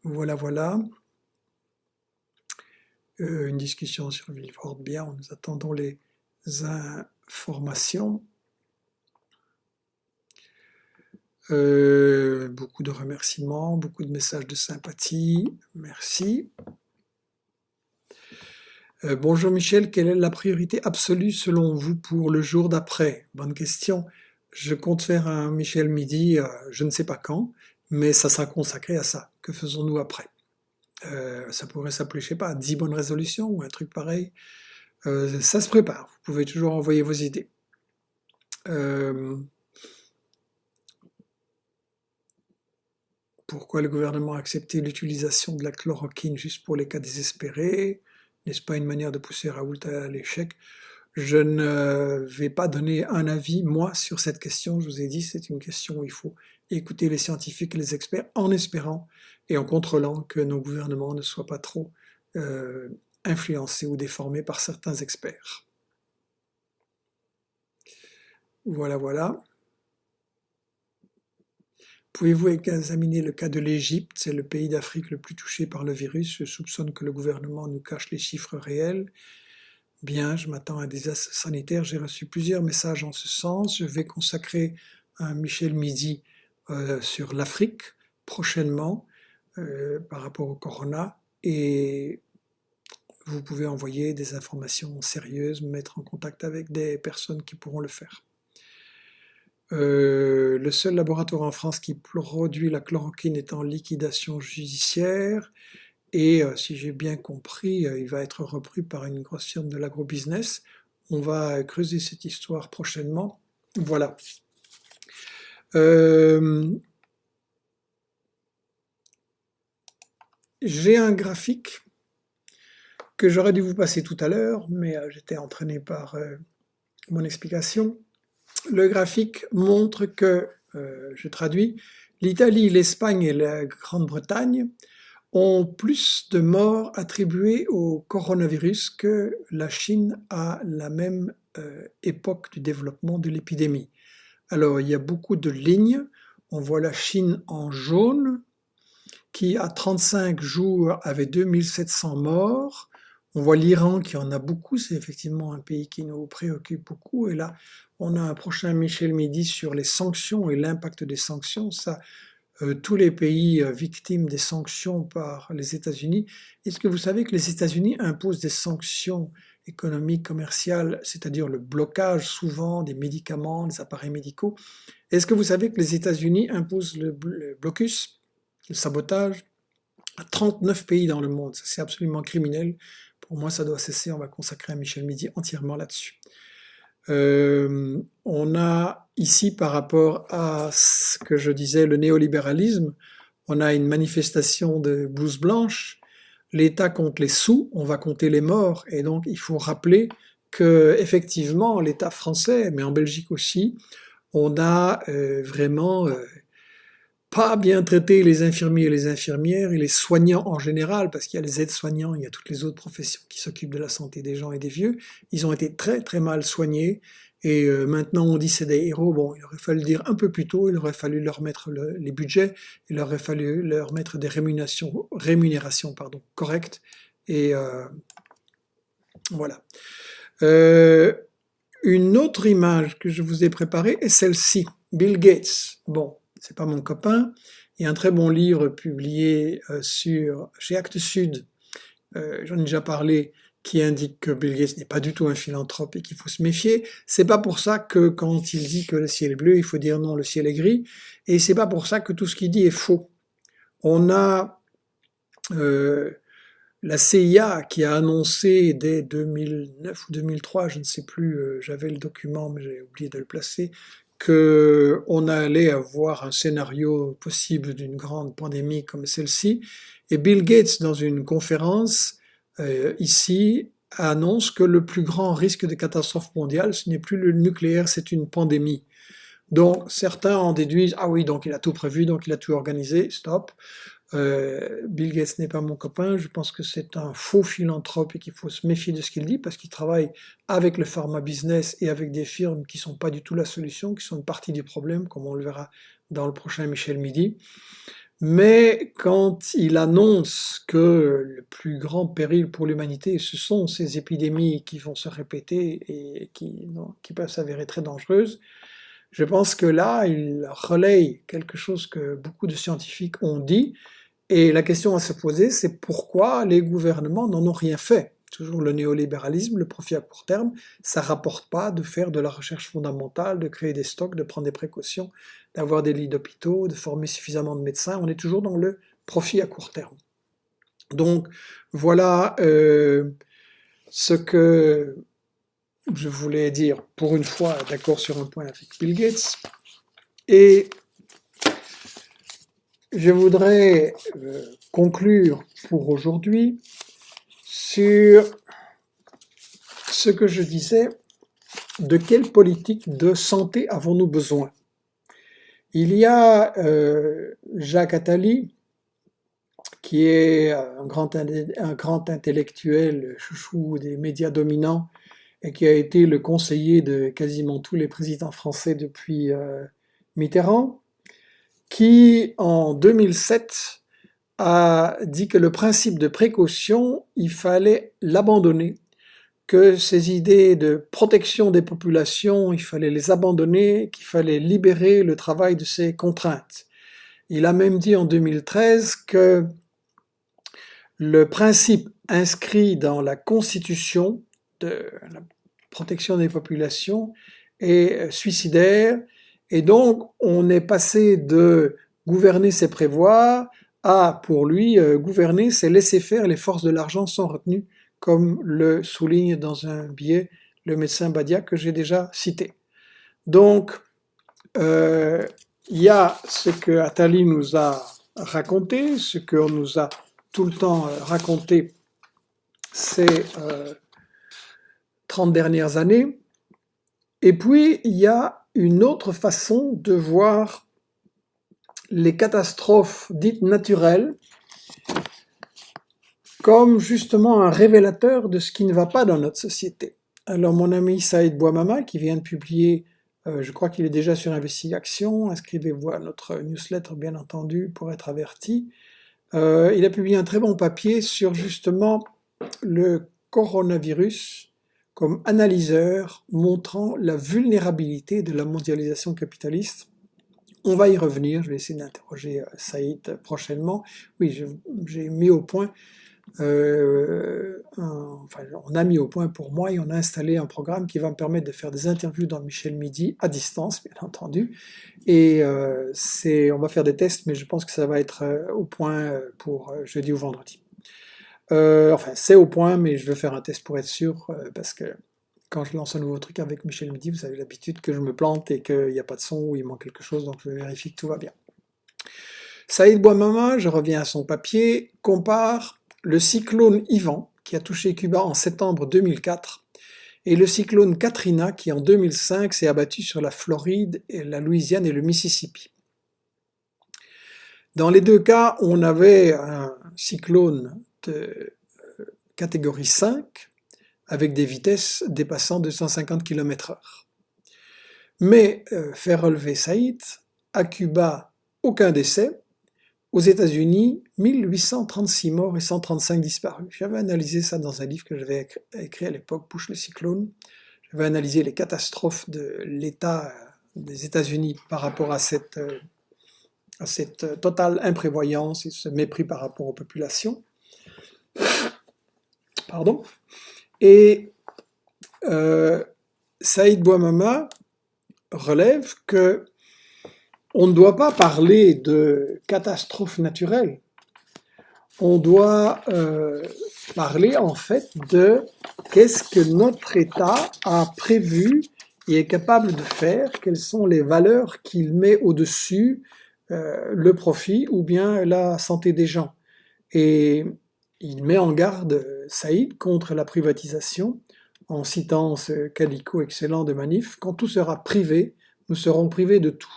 Voilà, voilà. Une discussion sur Vilvoorde, bien, nous attendons les informations. Beaucoup de remerciements, beaucoup de messages de sympathie, merci. Bonjour Michel, quelle est la priorité absolue selon vous pour le jour d'après? Bonne question. Je compte faire un Michel Midi, je ne sais pas quand, mais ça sera consacré à ça. Que faisons-nous après? Ça pourrait s'appeler, je sais pas, 10 bonnes résolutions ou un truc pareil. Ça se prépare, vous pouvez toujours envoyer vos idées. Pourquoi le gouvernement a accepté l'utilisation de la chloroquine juste pour les cas désespérés? N'est-ce pas une manière de pousser Raoult à l'échec? Je ne vais pas donner un avis, moi, sur cette question. Je vous ai dit, c'est une question où il faut écouter les scientifiques et les experts en espérant et en contrôlant que nos gouvernements ne soient pas trop influencés ou déformés par certains experts. Voilà, voilà. Pouvez-vous examiner le cas de l'Égypte? C'est le pays d'Afrique le plus touché par le virus. Je soupçonne que le gouvernement nous cache les chiffres réels. Bien, je m'attends à un désastre sanitaire. J'ai reçu plusieurs messages en ce sens. Je vais consacrer un Michel Midi sur l'Afrique prochainement par rapport au corona. Et vous pouvez envoyer des informations sérieuses, me mettre en contact avec des personnes qui pourront le faire. Le seul laboratoire en France qui produit la chloroquine est en liquidation judiciaire et si j'ai bien compris, il va être repris par une grosse firme de l'agrobusiness. On va creuser cette histoire prochainement. Voilà. J'ai un graphique que j'aurais dû vous passer tout à l'heure, mais j'étais entraîné par mon explication. Le graphique montre que, je traduis, l'Italie, l'Espagne et la Grande-Bretagne ont plus de morts attribuées au coronavirus que la Chine à la même époque du développement de l'épidémie. Alors, il y a beaucoup de lignes. On voit la Chine en jaune, qui à 35 jours avait 2700 morts. On voit l'Iran qui en a beaucoup, c'est effectivement un pays qui nous préoccupe beaucoup. Et là, on a un prochain Michel Midi sur les sanctions et l'impact des sanctions. Ça, tous les pays victimes des sanctions par les États-Unis. Est-ce que vous savez que les États-Unis imposent des sanctions économiques, commerciales, c'est-à-dire le blocage souvent des médicaments, des appareils médicaux? Est-ce que vous savez que les États-Unis imposent le blocus, le sabotage, à 39 pays dans le monde? C'est absolument criminel. Pour moi, ça doit cesser. On va consacrer un Michel Midi entièrement là-dessus. On a ici, par rapport à ce que je disais, le néolibéralisme, on a une manifestation de blouse blanche. L'État compte les sous, on va compter les morts. Et donc, il faut rappeler que, effectivement, l'État français, mais en Belgique aussi, on a vraiment pas bien traité les infirmiers et les infirmières et les soignants en général, parce qu'il y a les aides-soignants, il y a toutes les autres professions qui s'occupent de la santé des gens et des vieux. Ils ont été très très mal soignés. Et maintenant on dit c'est des héros. Bon, il aurait fallu le dire un peu plus tôt, il aurait fallu leur mettre les budgets, il aurait fallu leur mettre des rémunérations correctes. Et voilà. Une autre image que je vous ai préparée est celle-ci, Bill Gates. Bon, c'est pas mon copain. Il y a un très bon livre publié chez Actes Sud, j'en ai déjà parlé, qui indique que Bill Gates n'est pas du tout un philanthrope et qu'il faut se méfier. C'est pas pour ça que quand il dit que le ciel est bleu, il faut dire non, le ciel est gris. Et c'est pas pour ça que tout ce qu'il dit est faux. On a la CIA qui a annoncé dès 2009 ou 2003, je ne sais plus, j'avais le document mais j'ai oublié de le placer, qu'on allait avoir un scénario possible d'une grande pandémie comme celle-ci. Et Bill Gates, dans une conférence ici, annonce que le plus grand risque de catastrophe mondiale, ce n'est plus le nucléaire, c'est une pandémie. Donc certains en déduisent, ah oui, donc il a tout prévu, donc il a tout organisé, stop. Bill Gates n'est pas mon copain, je pense que c'est un faux philanthrope et qu'il faut se méfier de ce qu'il dit parce qu'il travaille avec le pharma business et avec des firmes qui sont pas du tout la solution, qui sont une partie du problème, comme on le verra dans le prochain Michel Midi. Mais quand il annonce que le plus grand péril pour l'humanité, ce sont ces épidémies qui vont se répéter et qui peuvent s'avérer très dangereuses, je pense que là, il relaye quelque chose que beaucoup de scientifiques ont dit, et la question à se poser, c'est pourquoi les gouvernements n'en ont rien fait. Toujours le néolibéralisme, le profit à court terme, ça rapporte pas de faire de la recherche fondamentale, de créer des stocks, de prendre des précautions, d'avoir des lits d'hôpitaux, de former suffisamment de médecins. On est toujours dans le profit à court terme. Donc voilà ce que je voulais dire, pour une fois, d'accord sur un point avec Bill Gates. Et je voudrais conclure pour aujourd'hui sur ce que je disais, de quelle politique de santé avons-nous besoin? Il y a Jacques Attali, qui est un grand intellectuel chouchou des médias dominants et qui a été le conseiller de quasiment tous les présidents français depuis Mitterrand, qui en 2007 a dit que le principe de précaution, il fallait l'abandonner, que ces idées de protection des populations, il fallait les abandonner, qu'il fallait libérer le travail de ces contraintes. Il a même dit en 2013 que le principe inscrit dans la Constitution de la protection des populations est suicidaire, et donc on est passé de gouverner c'est prévoir à, pour lui, gouverner c'est laisser faire, les forces de l'argent sont retenues, comme le souligne dans un billet le médecin Badia que j'ai déjà cité. Donc, il y a ce que Attali nous a raconté, ce qu'on nous a tout le temps raconté ces 30 dernières années. Et puis, il y a une autre façon de voir les catastrophes dites naturelles comme justement un révélateur de ce qui ne va pas dans notre société. Alors mon ami Saïd Bouamama, qui vient de publier, je crois qu'il est déjà sur Investigation, inscrivez-vous à notre newsletter bien entendu pour être averti, il a publié un très bon papier sur justement le coronavirus comme analyseur montrant la vulnérabilité de la mondialisation capitaliste. On va y revenir, je vais essayer d'interroger Saïd prochainement. Oui, j'ai mis au point, on a mis au point pour moi et on a installé un programme qui va me permettre de faire des interviews dans Michel Midi à distance, bien entendu. Et on va faire des tests, mais je pense que ça va être au point pour jeudi ou vendredi. Enfin, c'est au point, mais je veux faire un test pour être sûr, parce que quand je lance un nouveau truc avec Michel Midi, vous avez l'habitude que je me plante et qu'il n'y a pas de son ou il manque quelque chose, donc je vérifie que tout va bien. Saïd Bouamama, je reviens à son papier, compare le cyclone Ivan, qui a touché Cuba en septembre 2004, et le cyclone Katrina, qui en 2005 s'est abattu sur la Floride, et la Louisiane et le Mississippi. Dans les deux cas, on avait un cyclone de catégorie 5, avec des vitesses dépassant 250 km/h. Mais, fait relever Saïd, à Cuba, aucun décès, aux États-Unis, 1836 morts et 135 disparus. J'avais analysé ça dans un livre que j'avais écrit à l'époque, Bush le cyclone. J'avais analysé les catastrophes de l'État des États-Unis par rapport à cette totale imprévoyance et ce mépris par rapport aux populations. Pardon. Et Saïd Bouamama relève que on ne doit pas parler de catastrophe naturelle. On doit parler en fait de qu'est-ce que notre État a prévu et est capable de faire, quelles sont les valeurs qu'il met au-dessus le profit ou bien la santé des gens. Et il met en garde Saïd contre la privatisation en citant ce calico excellent de Manif. Quand tout sera privé, nous serons privés de tout.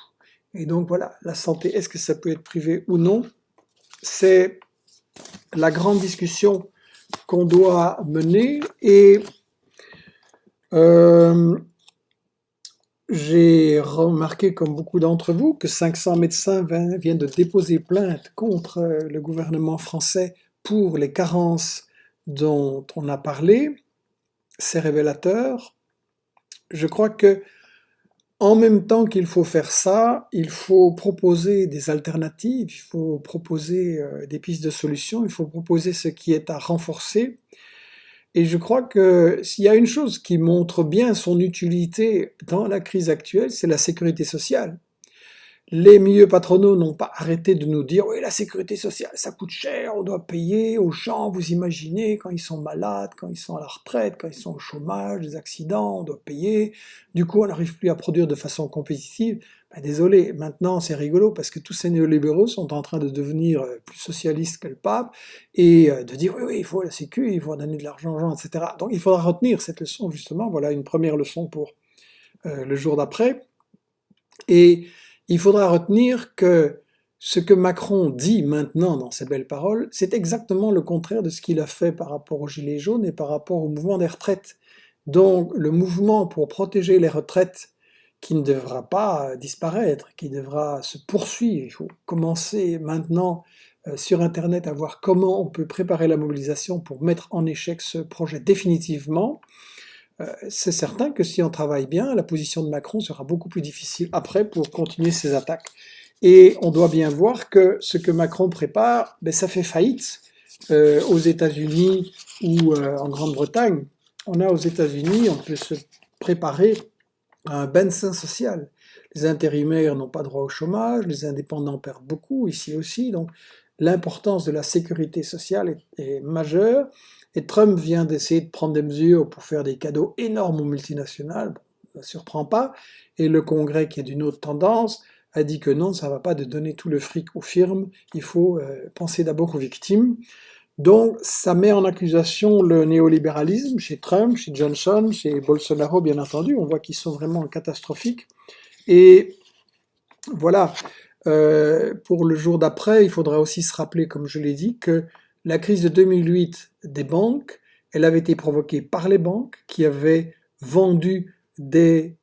Et donc voilà, la santé, est-ce que ça peut être privé ou non? C'est la grande discussion qu'on doit mener. Et j'ai remarqué, comme beaucoup d'entre vous, que 500 médecins viennent de déposer plainte contre le gouvernement français pour les carences dont on a parlé. C'est révélateur. Je crois que en même temps qu'il faut faire ça, il faut proposer des alternatives, il faut proposer des pistes de solutions, il faut proposer ce qui est à renforcer. Et je crois que s'il y a une chose qui montre bien son utilité dans la crise actuelle, c'est la sécurité sociale. Les milieux patronaux n'ont pas arrêté de nous dire « Oui, la sécurité sociale, ça coûte cher, on doit payer aux gens, vous imaginez, quand ils sont malades, quand ils sont à la retraite, quand ils sont au chômage, des accidents, on doit payer. Du coup, on n'arrive plus à produire de façon compétitive. » Ben, désolé, maintenant c'est rigolo parce que tous ces néolibéraux sont en train de devenir plus socialistes que le pape et de dire « Oui, il faut la sécu, il faut donner de l'argent aux gens, etc. » Donc il faudra retenir cette leçon justement, voilà une première leçon pour le jour d'après. Et il faudra retenir que ce que Macron dit maintenant dans ses belles paroles, c'est exactement le contraire de ce qu'il a fait par rapport aux Gilets jaunes et par rapport au mouvement des retraites. Donc le mouvement pour protéger les retraites qui ne devra pas disparaître, qui devra se poursuivre, il faut commencer maintenant sur Internet à voir comment on peut préparer la mobilisation pour mettre en échec ce projet définitivement. C'est certain que si on travaille bien, la position de Macron sera beaucoup plus difficile après pour continuer ses attaques. Et on doit bien voir que ce que Macron prépare, ben, ça fait faillite aux États-Unis ou en Grande-Bretagne. On a aux États-Unis, on peut se préparer à un bain-de-sang social. Les intérimaires n'ont pas droit au chômage, les indépendants perdent beaucoup, ici aussi, donc l'importance de la sécurité sociale est majeure. Et Trump vient d'essayer de prendre des mesures pour faire des cadeaux énormes aux multinationales, bon, ça ne surprend pas, et le Congrès, qui est d'une autre tendance, a dit que non, ça ne va pas de donner tout le fric aux firmes, il faut penser d'abord aux victimes. Donc ça met en accusation le néolibéralisme chez Trump, chez Johnson, chez Bolsonaro bien entendu, on voit qu'ils sont vraiment catastrophiques. Et voilà, pour le jour d'après, il faudra aussi se rappeler, comme je l'ai dit, que la crise de 2008 des banques, elle avait été provoquée par les banques qui avaient vendu des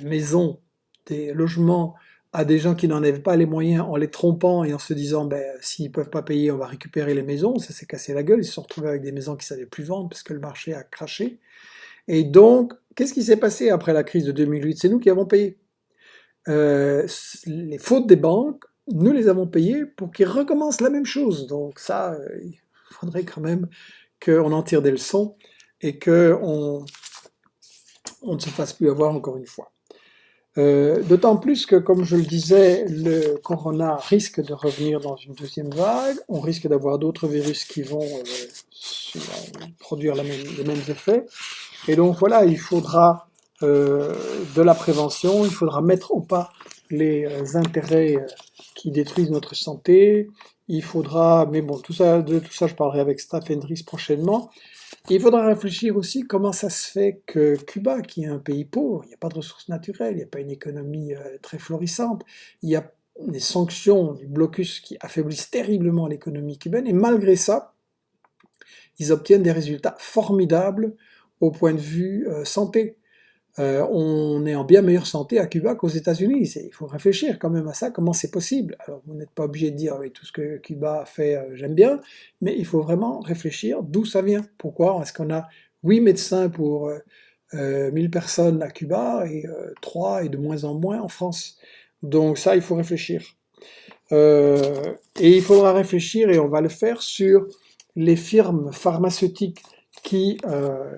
maisons, des logements à des gens qui n'en avaient pas les moyens en les trompant et en se disant ben, s'ils peuvent pas payer, on va récupérer les maisons. Ça s'est cassé la gueule. Ils se sont retrouvés avec des maisons qu'ils savaient plus vendre parce que le marché a craché. Et donc, qu'est-ce qui s'est passé après la crise de 2008? C'est nous qui avons payé. Les fautes des banques, nous les avons payées pour qu'ils recommencent la même chose. Donc ça, il faudrait quand même qu'on en tire des leçons et qu'on ne se fasse plus avoir encore une fois. D'autant plus que, comme je le disais, le corona risque de revenir dans une deuxième vague. On risque d'avoir d'autres virus qui vont produire les mêmes effets. Et donc voilà, il faudra de la prévention, il faudra mettre au pas les intérêts qui détruisent notre santé. Il faudra, mais bon, de tout ça, je parlerai avec Stephen Dries prochainement. Il faudra réfléchir aussi comment ça se fait que Cuba, qui est un pays pauvre, il n'y a pas de ressources naturelles, il n'y a pas une économie très florissante, il y a des sanctions du blocus qui affaiblissent terriblement l'économie cubaine, et malgré ça, ils obtiennent des résultats formidables au point de vue santé. On est en bien meilleure santé à Cuba qu'aux États-Unis. Il faut réfléchir quand même à ça, comment c'est possible. Alors, vous n'êtes pas obligé de dire oui, tout ce que Cuba a fait, j'aime bien, mais il faut vraiment réfléchir d'où ça vient. Pourquoi est-ce qu'on a 8 médecins pour 1000 personnes à Cuba et 3 et de moins en moins en France? Donc ça, il faut réfléchir. Et il faudra réfléchir, et on va le faire, sur les firmes pharmaceutiques qui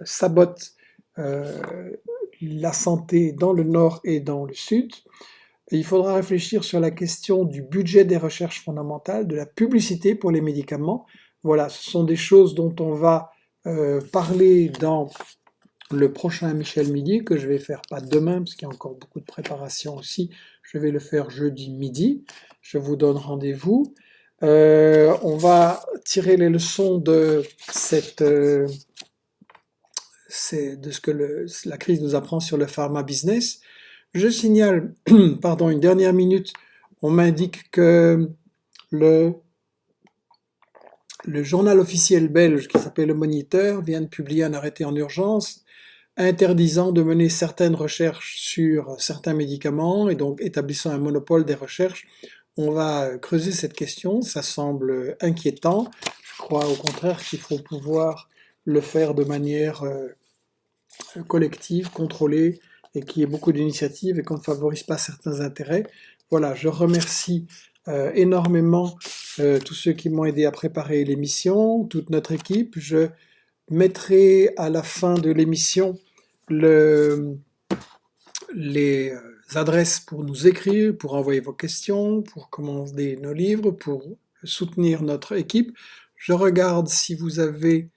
sabotent la santé dans le nord et dans le sud. Et il faudra réfléchir sur la question du budget des recherches fondamentales, de la publicité pour les médicaments. Voilà, ce sont des choses dont on va parler dans le prochain Michel Midi, que je vais faire pas demain, parce qu'il y a encore beaucoup de préparation aussi. Je vais le faire jeudi midi. Je vous donne rendez-vous. On va tirer les leçons de de ce que la crise nous apprend sur le pharma business. Je signale, pardon, une dernière minute, on m'indique que le journal officiel belge qui s'appelle Le Moniteur vient de publier un arrêté en urgence interdisant de mener certaines recherches sur certains médicaments et donc établissant un monopole des recherches. On va creuser cette question, ça semble inquiétant. Je crois au contraire qu'il faut pouvoir le faire de manière collective, contrôlée, et qu'il y ait beaucoup d'initiatives et qu'on ne favorise pas certains intérêts. Voilà, je remercie énormément tous ceux qui m'ont aidé à préparer l'émission, toute notre équipe. Je mettrai à la fin de l'émission les adresses pour nous écrire, pour envoyer vos questions, pour commander nos livres, pour soutenir notre équipe. Je regarde si vous avez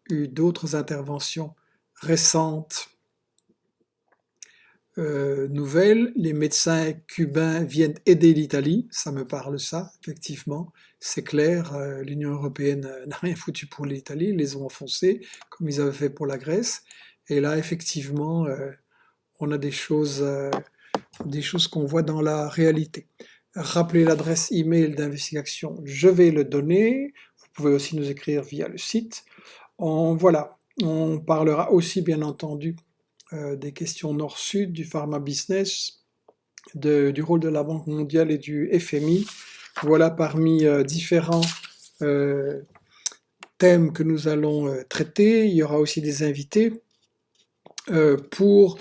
eu d'autres interventions récentes, nouvelles. Les médecins cubains viennent aider l'Italie, ça me parle ça, effectivement. C'est clair, l'Union européenne n'a rien foutu pour l'Italie, ils les ont enfoncés, comme ils avaient fait pour la Grèce. Et là, effectivement, on a des choses qu'on voit dans la réalité. Rappelez l'adresse email d'investigation, je vais le donner. Vous pouvez aussi nous écrire via le site. Voilà, on parlera aussi, bien entendu, des questions nord-sud, du pharma business, du rôle de la Banque mondiale et du FMI. Voilà parmi différents thèmes que nous allons traiter. Il y aura aussi des invités pour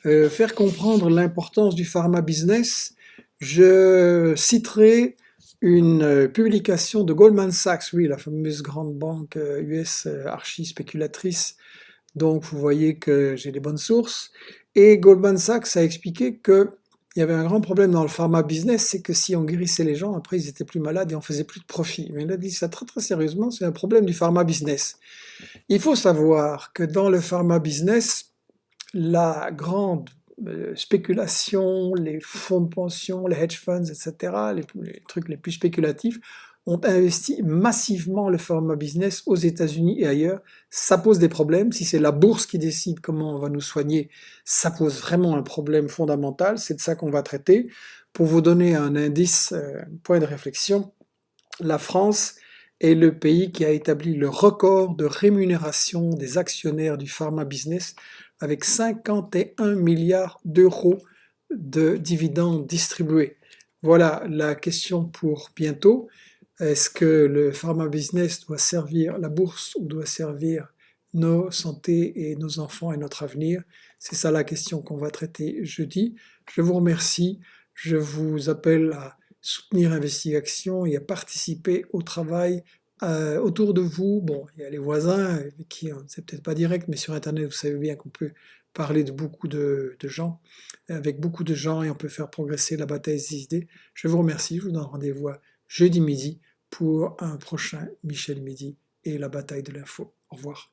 faire comprendre l'importance du pharma business. Je citerai une publication de Goldman Sachs, oui, la fameuse grande banque US archi-spéculatrice. Donc vous voyez que j'ai des bonnes sources. Et Goldman Sachs a expliqué qu'il y avait un grand problème dans le pharma business, c'est que si on guérissait les gens, après ils étaient plus malades et on faisait plus de profit. Mais il a dit ça très très sérieusement, c'est un problème du pharma business. Il faut savoir que dans le pharma business, la grande spéculation, les fonds de pension, les hedge funds, etc., les trucs les plus spéculatifs, ont investi massivement le pharma business aux États-Unis et ailleurs. Ça pose des problèmes. Si c'est la bourse qui décide comment on va nous soigner, ça pose vraiment un problème fondamental. C'est de ça qu'on va traiter. Pour vous donner un indice, un point de réflexion, la France est le pays qui a établi le record de rémunération des actionnaires du pharma business avec 51 milliards d'euros de dividendes distribués? Voilà la question pour bientôt. Est-ce que le pharma business doit servir la bourse ou doit servir nos santé et nos enfants et notre avenir? C'est ça la question qu'on va traiter jeudi. Je vous remercie. Je vous appelle à soutenir Investigation et à participer au travail autour de vous. Bon, il y a les voisins avec qui c'est peut-être pas direct, mais sur Internet, vous savez bien qu'on peut parler de beaucoup de gens, avec beaucoup de gens, et on peut faire progresser la bataille des idées. Je vous remercie. Je vous donne rendez-vous à jeudi midi pour un prochain Michel Midi et la bataille de l'info. Au revoir.